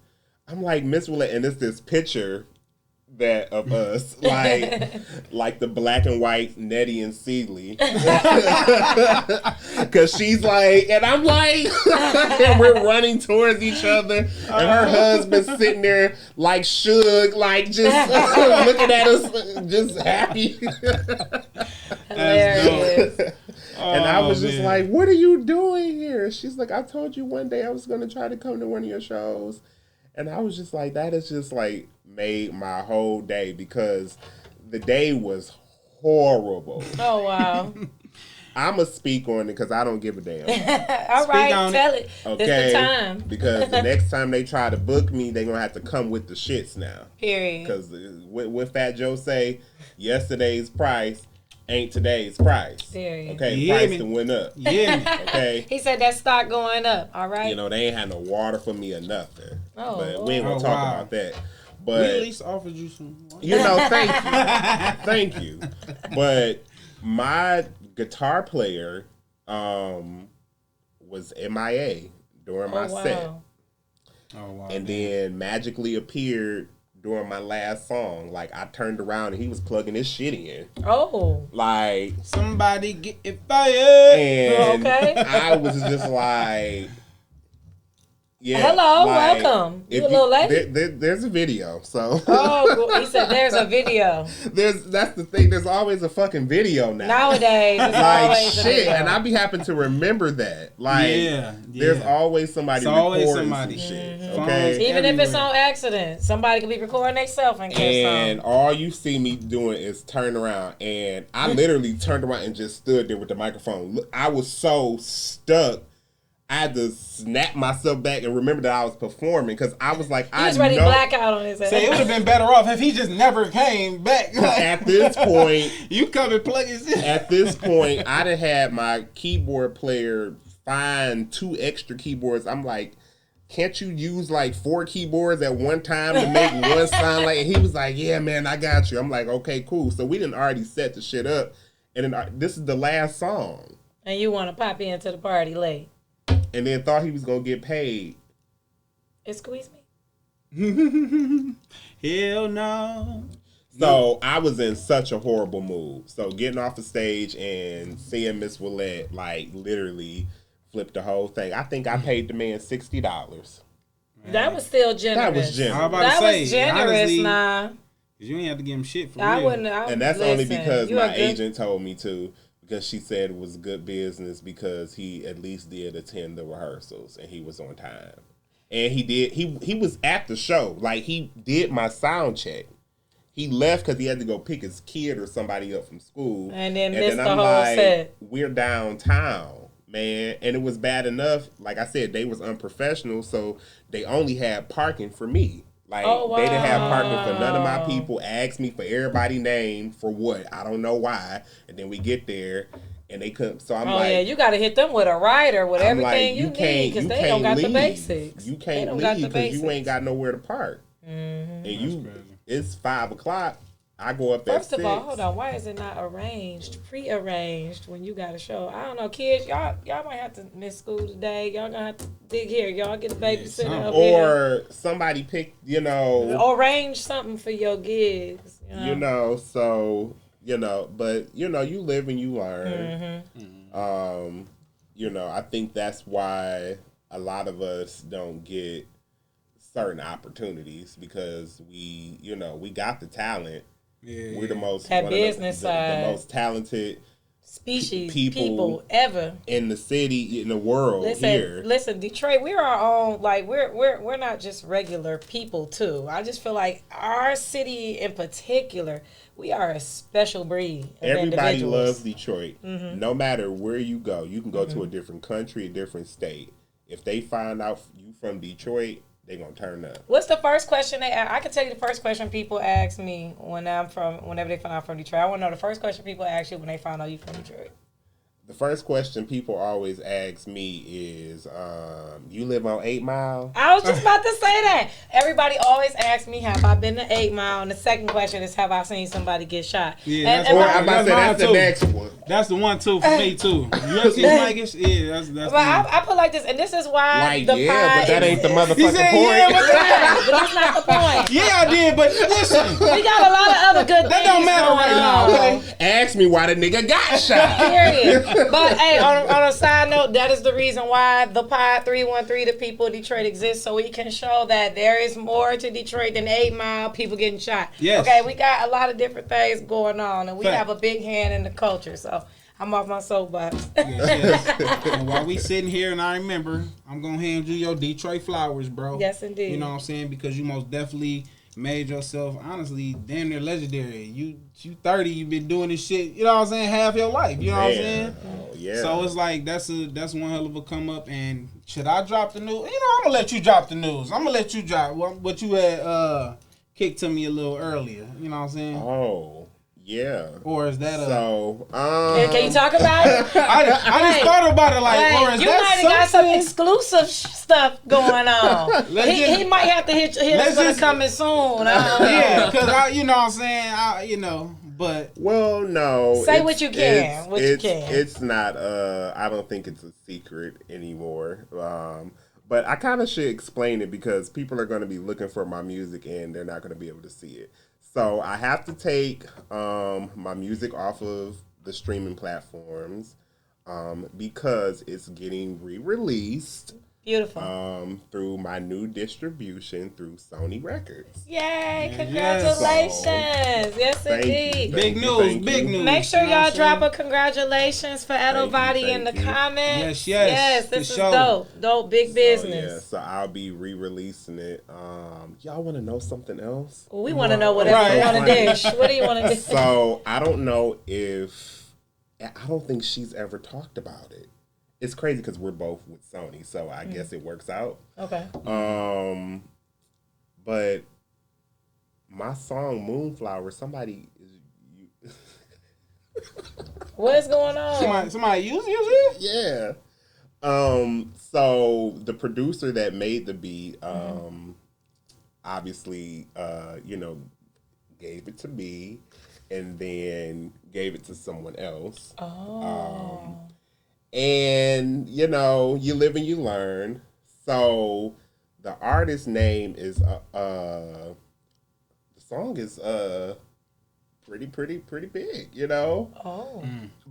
I'm like Miss Willette, and it's this picture that of us like the black and white Nettie and Seeley, because she's like, and I'm like, and we're running towards each other, and her husband's sitting there like shook, like just looking at us, just happy. Hilarious. And I was just like, what are you doing here? She's like, I told you one day I was gonna try to come to one of your shows. And I was just like, that is just like made my whole day, because the day was horrible. Oh, wow. I'm going to speak on it because I don't give a damn. All right, tell it. Okay. It's the time. Because the next time they try to book me, they're going to have to come with the shits now. Period. Because what Fat Joe say, yesterday's price ain't today's price. Period. Okay, the price done went up. Yeah. Okay. He said that stock going up. All right. They ain't had no water for me or nothing. Oh, but we ain't gonna talk about that. But we at least offered you some water. Thank you. But my guitar player was MIA during my set. Oh wow. And then magically appeared during my last song. Like, I turned around and he was plugging his shit in. Oh. Like, somebody get it fired. And okay. I was just like, yeah. Hello, welcome. You a little late? There's a video, so. Oh, he said there's a video. That's the thing. There's always a fucking video now. Nowadays, there's like always shit, a video. and I be happen to remember that. Like, there's always somebody recording some shit. Mm-hmm. Okay, even if it's on accident, somebody could be recording themselves and catch and all you see me doing is turn around, and I literally turned around and just stood there with the microphone. I was so stuck. I had to snap myself back and remember that I was performing, because I was like, he was ready to black out on his head. Say, it would have been better off if he just never came back. At this point, you come and plug his in. At this point, I'd have had my keyboard player find 2 extra keyboards. I'm like, can't you use like 4 keyboards at one time to make one sound like? And he was like, yeah, man, I got you. I'm like, okay, cool. So we didn't already set the shit up, and then this is the last song. And you want to pop into the party late. And then thought he was going to get paid. Excuse me? Hell no. So I was in such a horrible mood. So getting off the stage and seeing Miss Willette, like, literally flipped the whole thing. I think I paid the man $60. That was still generous. That was generous. That was generous, honestly, nah. You ain't have to give him shit for real. I wouldn't. And that's only because my agent told me to. Because she said it was good business, because he at least did attend the rehearsals and he was on time. And he did. He was at the show. Like, he did my sound check. He left because he had to go pick his kid or somebody up from school. And then missed the whole set. We're downtown, man. And it was bad enough. Like I said, they was unprofessional, so they only had parking for me. Like, Oh, wow. they didn't have parking for none of my people. Asked me for everybody's name for what? I don't know why. And then we get there, and they couldn't. So I'm like, yeah, you got to hit them with a rider with I'm everything like, you need because they don't got the basics. You can't leave because you ain't got nowhere to park. Mm-hmm. And it's 5 o'clock. I go up at 6. First of all, hold on. Why is it not arranged, pre-arranged when you got a show? I don't know, kids. Y'all might have to miss school today. Y'all gonna have to dig here. Y'all get a babysitter over here. Or somebody pick, arrange something for your gigs. So but you live and you learn. Mm-hmm. I think that's why a lot of us don't get certain opportunities because we got the talent. Yeah. We're the most the most talented species people ever in the city, in the world. Listen, Detroit, we're our own. Like we're not just regular people too. I just feel like our city in particular, we are a special breed. Everybody loves Detroit. Mm-hmm. No matter where you go, you can go to a different country, a different state. If they find out you from Detroit, they're going to turn up. What's the first question they ask? I can tell you the first question people ask me whenever they find out I'm from Detroit. I want to know the first question people ask you when they find out you from Detroit. The first question people always ask me is, you live on 8 Mile? I was just about to say that. Everybody always asks me, have I been to 8 Mile? And the second question is, have I seen somebody get shot? Yeah, that's the next one. That's the one, too, for me, too. You ever see somebody get shot? Yeah, that's but I put like this, and this is why but that ain't the motherfucking point. Yeah, but that's not the point. Yeah, I did, but listen. We got a lot of other good things. That don't matter right now, okay? Ask me why the nigga got shot. Period. But hey, on a side note, that is the reason why the Pod 313, the people of Detroit, exists, so we can show that there is more to Detroit than 8 Mile people getting shot. Yes. Okay, we got a lot of different things going on, and we have a big hand in the culture. So I'm off my soapbox. Yes. And while we sitting here, and I remember, I'm gonna hand you your Detroit flowers, bro. Yes, indeed. You know what I'm saying? Because you most definitely made yourself, honestly, damn near legendary. You 30, you've been doing this shit, you know what I'm saying, half your life. You know what I'm saying? Oh, yeah. So it's like that's one hell of a come up. And should I drop the news? I'm gonna let you drop the news. I'm gonna let you drop what you had kicked to me a little earlier. You know what I'm saying? Oh. Yeah. Or is that can you talk about it? I just thought about it or is you that might have got some exclusive stuff going on. he might have to hit us for the coming soon. Yeah, because you know what I'm saying. But well, no. Say what you can. It's not. I don't think it's a secret anymore. But I kind of should explain it because people are going to be looking for my music and they're not going to be able to see it. So I have to take my music off of the streaming platforms because it's getting re-released. Beautiful. Through my new distribution through Sony Records. Yay! Congratulations! Yes, indeed. Big news. Make sure y'all drop a congratulations for Etto Valli in the comments. Yes. This is dope. Big business. Yeah, so I'll be re-releasing it. Y'all want to know something else? Well, we want to know whatever you want to dish. What do you want to dish? So I don't know I don't think she's ever talked about it. It's crazy because we're both with Sony, so I guess it works out. Okay. But my song Moonflower, somebody is. What is going on? Somebody use it? Yeah. So the producer that made the beat, obviously, gave it to me, and then gave it to someone else. Oh. And, you live and you learn. So the artist's name is, the song is pretty big, Oh.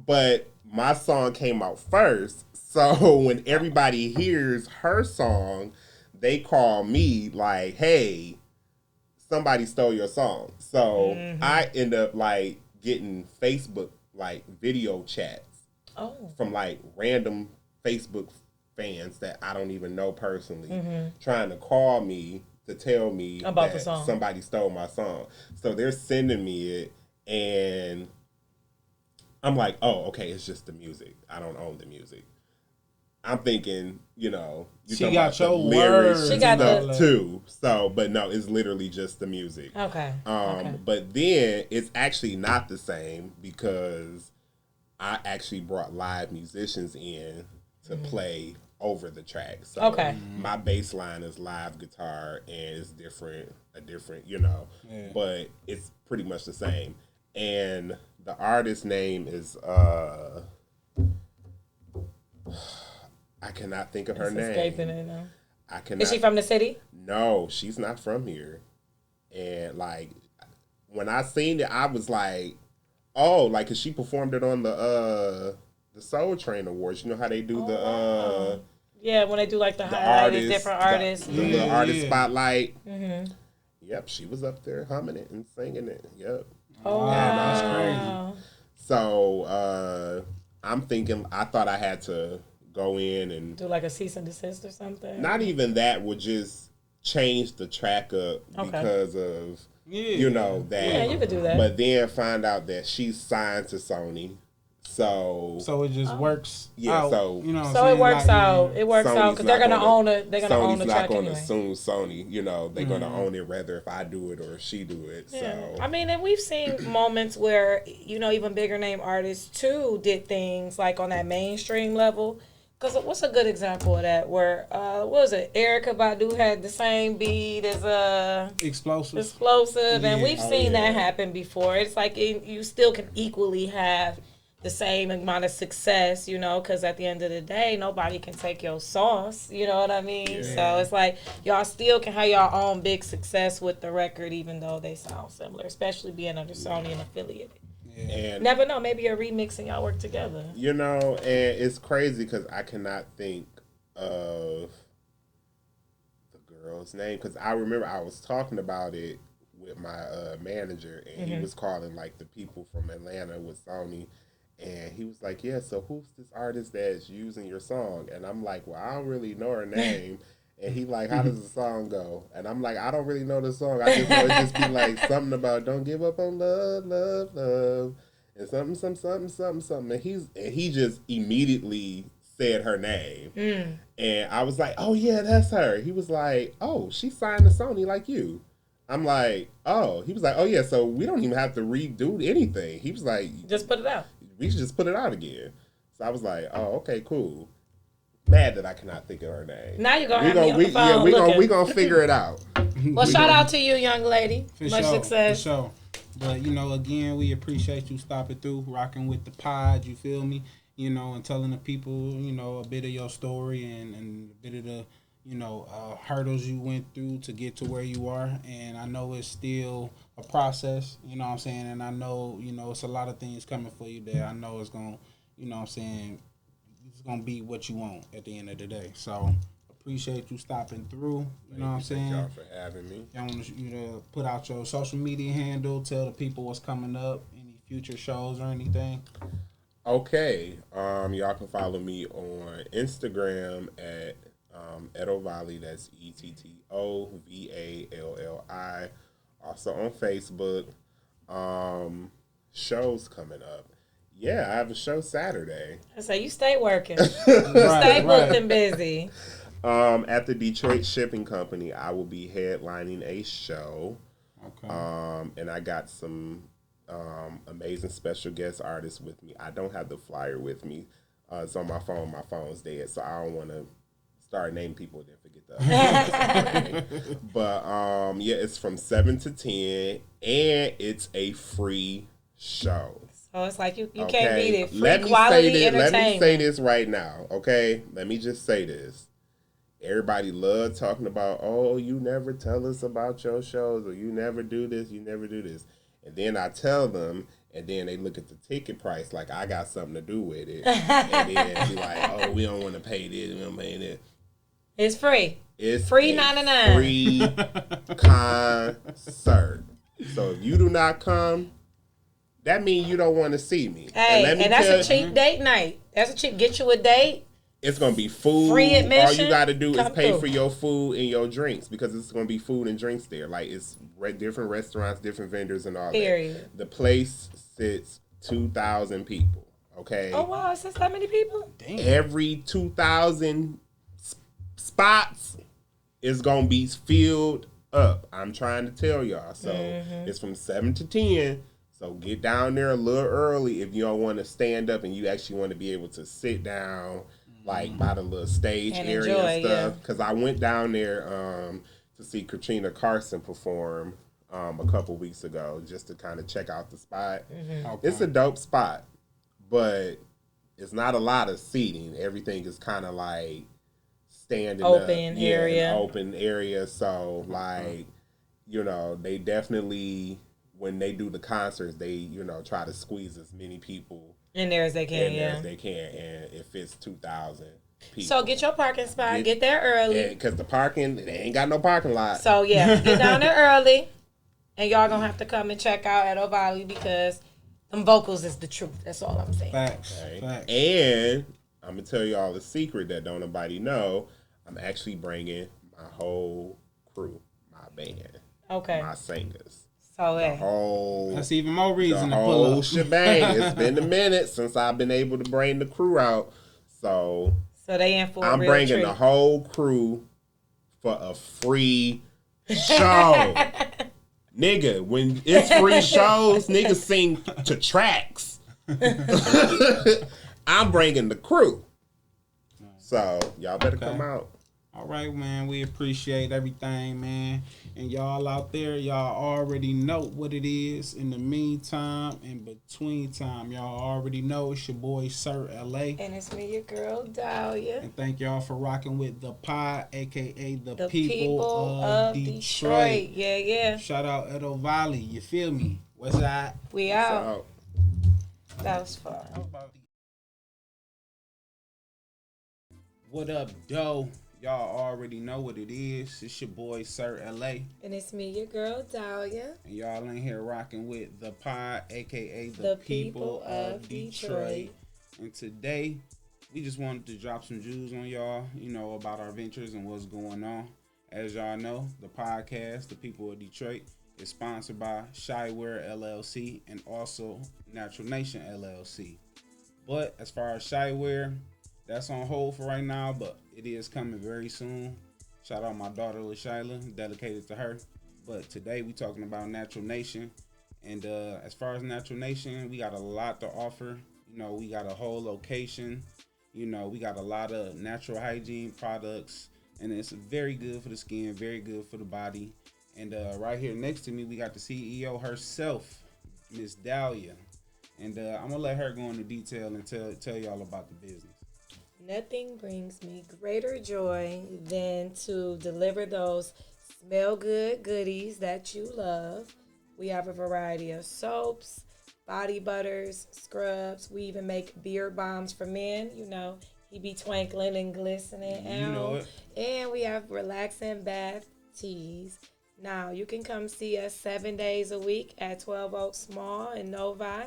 But my song came out first. So when everybody hears her song, they call me like, hey, somebody stole your song. So I end up like getting Facebook like video chats. Oh. From like random Facebook fans that I don't even know personally, trying to call me to tell me about that the song. Somebody stole my song. So they're sending me it, and I'm like, oh, okay, it's just the music. I don't own the music. I'm thinking, you She talking got about the your lyrics words. and She got stuff too. So, but no, it's literally just the music. Okay. But then it's actually not the same because I actually brought live musicians in to play over the track. So Okay. my bass line is live guitar and it's different, but it's pretty much the same. And the artist's name is I cannot think of her name. Escaping it now. I cannot. Is she from the city? No, she's not from here. And like when I seen it, I was like, oh, like 'cause she performed it on the Soul Train Awards. You know how they do Yeah, when they do like the artists, different artists. the little artist spotlight. Mm-hmm. Yep, she was up there humming it and singing it. Yep. Oh, Yeah, that's wow. crazy. So I'm thinking, I thought I had to go in and Do like a cease and desist or something? not even that, would just change the track up because of that. Yeah, you could do that. But then find out that she's signed to Sony. So it just works. Yeah, out, so- you know. What So I'm it works saying? out. It works out Sony's because they're not gonna own it. They're gonna Sony's own the not track going to anyway. assume Sony. They're going to own it whether if I do it or she do it. Yeah. So I mean, and we've seen moments where even bigger name artists too did things like on that mainstream level. Because what's a good example of that? Where what was it? Erykah Badu had the same beat as Explosive, and we've seen that happen before. It's like you still can equally have the same amount of success, because at the end of the day, nobody can take your sauce. You know what I mean? Yeah. So it's like y'all still can have your own big success with the record, even though they sound similar, especially being under Sony and affiliated. And Never know, maybe a remix and y'all work together. and it's crazy because I cannot think of the girl's name because I remember I was talking about it with my manager and he was calling like the people from Atlanta with Sony. And he was like, yeah, so who's this artist that's using your song? And I'm like, well, I don't really know her name. And he like, how does the song go? And I'm like, I don't really know the song. I just know it just be like something about don't give up on love, love, love. And something. And he just immediately said her name. And I was like, oh, yeah, that's her. He was like, oh, she signed to Sony like you. I'm like, oh. He was like, oh, yeah, so we don't even have to redo anything. He was like, Just put it out. we should just put it out again. So I was like, oh, okay, cool. Mad that I cannot think of her name. Now you're going to have me on the phone we looking. gonna figure it out. Well, shout out to you, young lady. Much success. For sure. But, again, we appreciate you stopping through, rocking with the pod, you feel me? And telling the people, a bit of your story and a bit of the, hurdles you went through to get to where you are. And I know it's still a process, you know what I'm saying? And I know, it's a lot of things coming for you that I know it's going to, it's going to be what you want at the end of the day. So appreciate you stopping through, you know what I'm saying? Thank y'all for having me. I want you to put out your social media handle, tell the people what's coming up, any future shows or anything. Okay. Y'all can follow me on Instagram at Etto Valli. That's ETTOVALLI. Also on Facebook. Shows coming up. Yeah, I have a show Saturday. So you stay working. Stay booked and busy. At the Detroit Shipping Company, I will be headlining a show. Okay. And I got some amazing special guest artists with me. I don't have the flyer with me. It's on my phone. My phone's dead, so I don't want to start naming people and then forget the But yeah, it's from 7 to 10, and it's a free show. So it's like you can't beat it. Free Let me quality say entertainment. Let me say this right now, okay? Let me just say this. Everybody loves talking about, oh, you never tell us about your shows, or you never do this, you never do this. And then I tell them, and then they look at the ticket price like I got something to do with it. And then be like, oh, we don't want to pay this, we don't pay this. It's free. It's free 99. Free concert. So if you do not come, that means you don't want to see me. Hey, and that's a cheap date night. That's a cheap. Get you a date. It's going to be food. Free admission. All you got to do is pay through for your food and your drinks because it's going to be food and drinks there. Like it's different restaurants, different vendors and all Period. that. The place sits 2,000 people. Okay. Oh wow, it's just that many people. Damn. Every 2,000 spots is gonna be filled up. I'm trying to tell y'all. So it's from 7 to 10. So get down there a little early if you don't want to stand up and you actually want to be able to sit down, like by the little stage And area enjoy, and stuff. Because I went down there to see Katrina Carson perform a couple weeks ago, just to kind of check out the spot. Okay. It's a dope spot, but it's not a lot of seating. Everything is kind of like standing Open up. area. An open area. So like, you know, they definitely, when they do the concerts, they, you know, try to squeeze as many people In there as they can, in there yeah. as they can. And if it's 2,000 people. So get your parking spot. Get there early. Because the parking, they ain't got no parking lot. So yeah, get down there early. And y'all gonna have to come and check out Etto Valli because them vocals is the truth. That's all I'm saying. Facts. Okay. Facts. And I'm going to tell y'all a secret that don't nobody know. I'm actually bringing my whole crew, my band, Okay. my singers. So The whole, That's even more reason the to pull whole up. shebang. It's been a minute since I've been able to bring the crew out. So they in for a I'm real bringing treat. the whole crew for a free show. Nigga, when it's free shows, niggas sing to tracks. I'm bringing the crew. So, y'all better come out. All right, man. We appreciate everything, man. And y'all out there, y'all already know what it is. In the meantime, in between time, y'all already know it's your boy, Sir LA. And it's me, your girl, Dahlia. And thank y'all for rocking with the pod, a.k.a. the People people of Detroit. Yeah, yeah. Shout out Etto Valli. You feel me? What's that? We out. That was fun. What up, doe? Y'all already know what it is. It's your boy, Sir LA. And it's me, your girl, Dahlia. And y'all in here rocking with the pod, a.k.a. the people of Detroit. And today, we just wanted to drop some jewels on y'all, you know, about our ventures and what's going on. As y'all know, the podcast, The People of Detroit, is sponsored by Shywear LLC and also Natural Nation LLC. But as far as Shywear, that's on hold for right now, but it is coming very soon. Shout out my daughter, LaShyla, dedicated to her. But today we talking about Natural Nation. And as far as Natural Nation, we got a lot to offer. You know, we got a whole location. You know, we got a lot of natural hygiene products. And it's very good for the skin, very good for the body. And right here next to me, we got the CEO herself, Miss Dahlia. And I'm going to let her go into detail and tell y'all about the business. Nothing brings me greater joy than to deliver those smell good goodies that you love. We have a variety of soaps, body butters, scrubs. We even make beard balms for men. You know, he be twinkling and glistening. You know it. And we have relaxing bath teas. Now, you can come see us 7 days a week at 12 Oaks Mall in Novi.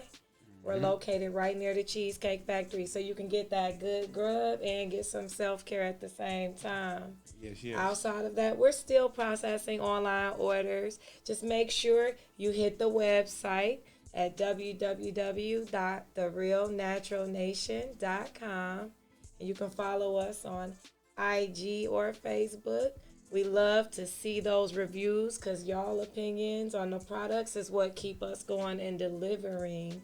We're located right near the Cheesecake Factory, so you can get that good grub and get some self-care at the same time. Yes, yes. Outside of that, we're still processing online orders. Just make sure you hit the website at www.therealnaturalnation.com. And you can follow us on IG or Facebook. We love to see those reviews because y'all opinions on the products is what keep us going and delivering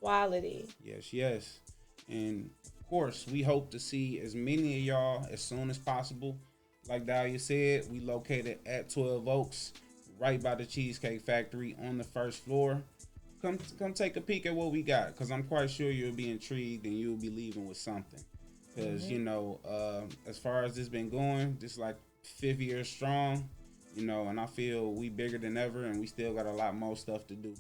quality. Yes, yes. And of course, we hope to see as many of y'all as soon as possible. Like Dahlia said, we located at 12 Oaks, right by the Cheesecake Factory on the first floor. Come take a peek at what we got, because I'm quite sure you'll be intrigued and you'll be leaving with something. Because, you know, as far as this been going, this like 5th year strong, you know, and I feel we bigger than ever and we still got a lot more stuff to do.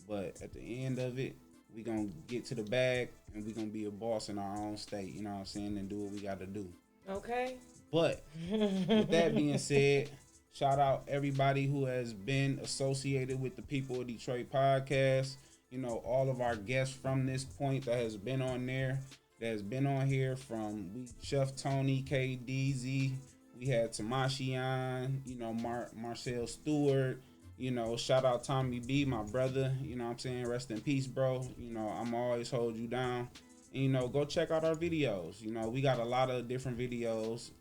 But at the end of it, we gonna get to the bag and we gonna be a boss in our own state, you know what I'm saying, and do what we gotta do. Okay. But with that being said, shout out everybody who has been associated with the People of Detroit podcast. You know, all of our guests from this point that has been on there, that has been on here, from Chef Tony, KDZ, we had Tamashi on, you know, Marcel Stewart. You know, shout out Tommy B, my brother. You know what I'm saying? Rest in peace, bro. You know, I'm always hold you down. And, go check out our videos. We got a lot of different videos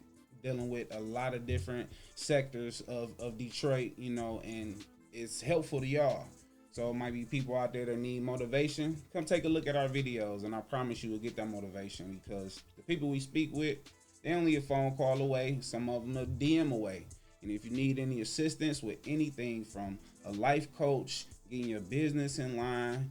dealing with a lot of different sectors of Detroit, and it's helpful to y'all. So it might be people out there that need motivation. Come take a look at our videos, and I promise you will get that motivation, because the people we speak with, they're only a phone call away. Some of them a DM away. And if you need any assistance with anything from a life coach, getting your business in line,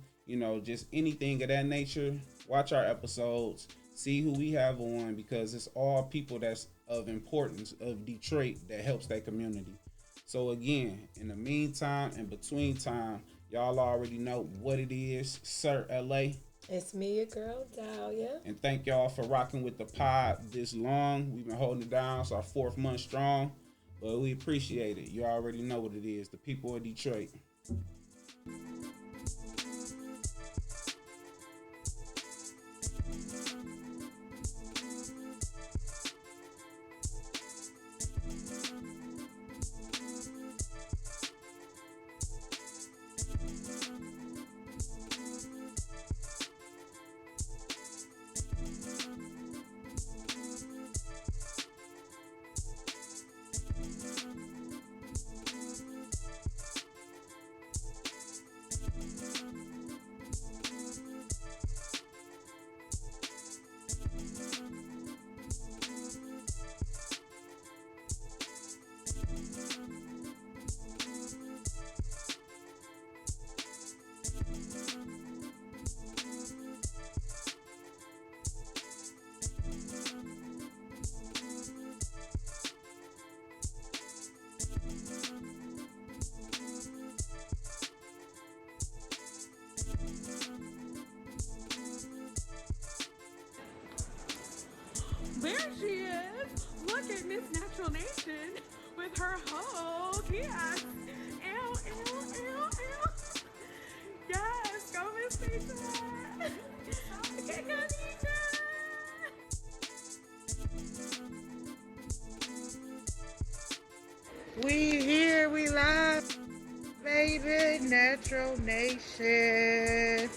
just anything of that nature, watch our episodes, see who we have on, because it's all people that's of importance of Detroit that helps that community. So again, in the meantime and between time, y'all already know what it is. Sir LA. It's me, your girl, Dahlia. And thank y'all for rocking with the pod this long. We've been holding it down. It's our 4th month strong. But we appreciate it. You already know what it is. The people of Detroit. There she is. Look at Miss Natural Nation with her whole kiosk. Ew, ew, ew, ew. Yes, go Miss Nisha. Okay, go Nisha. We here, we live, baby. Natural Nation.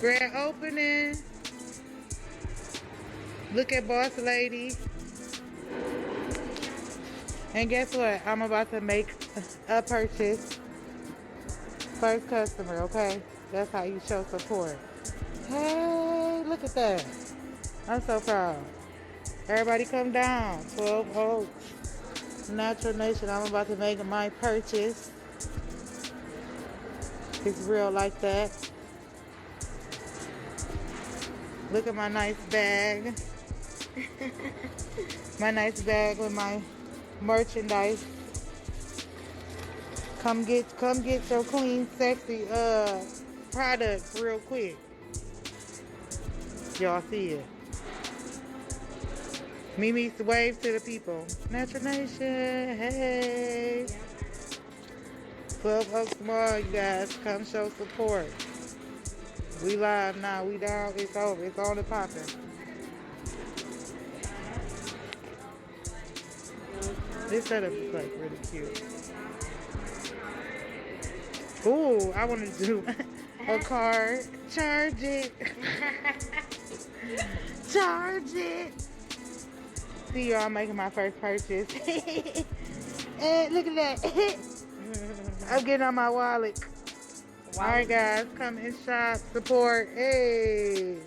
Grand opening. Look at Boss Lady. And guess what? I'm about to make a purchase. First customer, okay? That's how you show support. Hey, look at that. I'm so proud. Everybody come down. 12 Oaks. Natural Nation. I'm about to make my purchase. It's real like that. Look at my nice bag. My nice bag with my merchandise. Come get your clean, sexy products real quick. Y'all see it. Mimi's wave to the people. Natural Nation, hey. 12 Oaks Mall, you guys. Come show support. We live now. We down. It's over. It's on and popping. This setup is like really cute. Ooh, I want to do a card. Charge it. Charge it. See y'all making my first purchase. And look at that. I'm getting on my wallet. Wow. All right, guys, come and shop, support. Hey.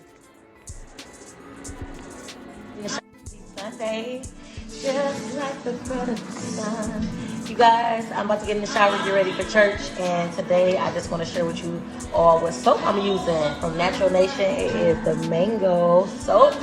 Sunday, just like the prodigal son. You guys, I'm about to get in the shower, get ready for church, and today I just want to share with you all what soap I'm using from Natural Nation. It is the mango soap.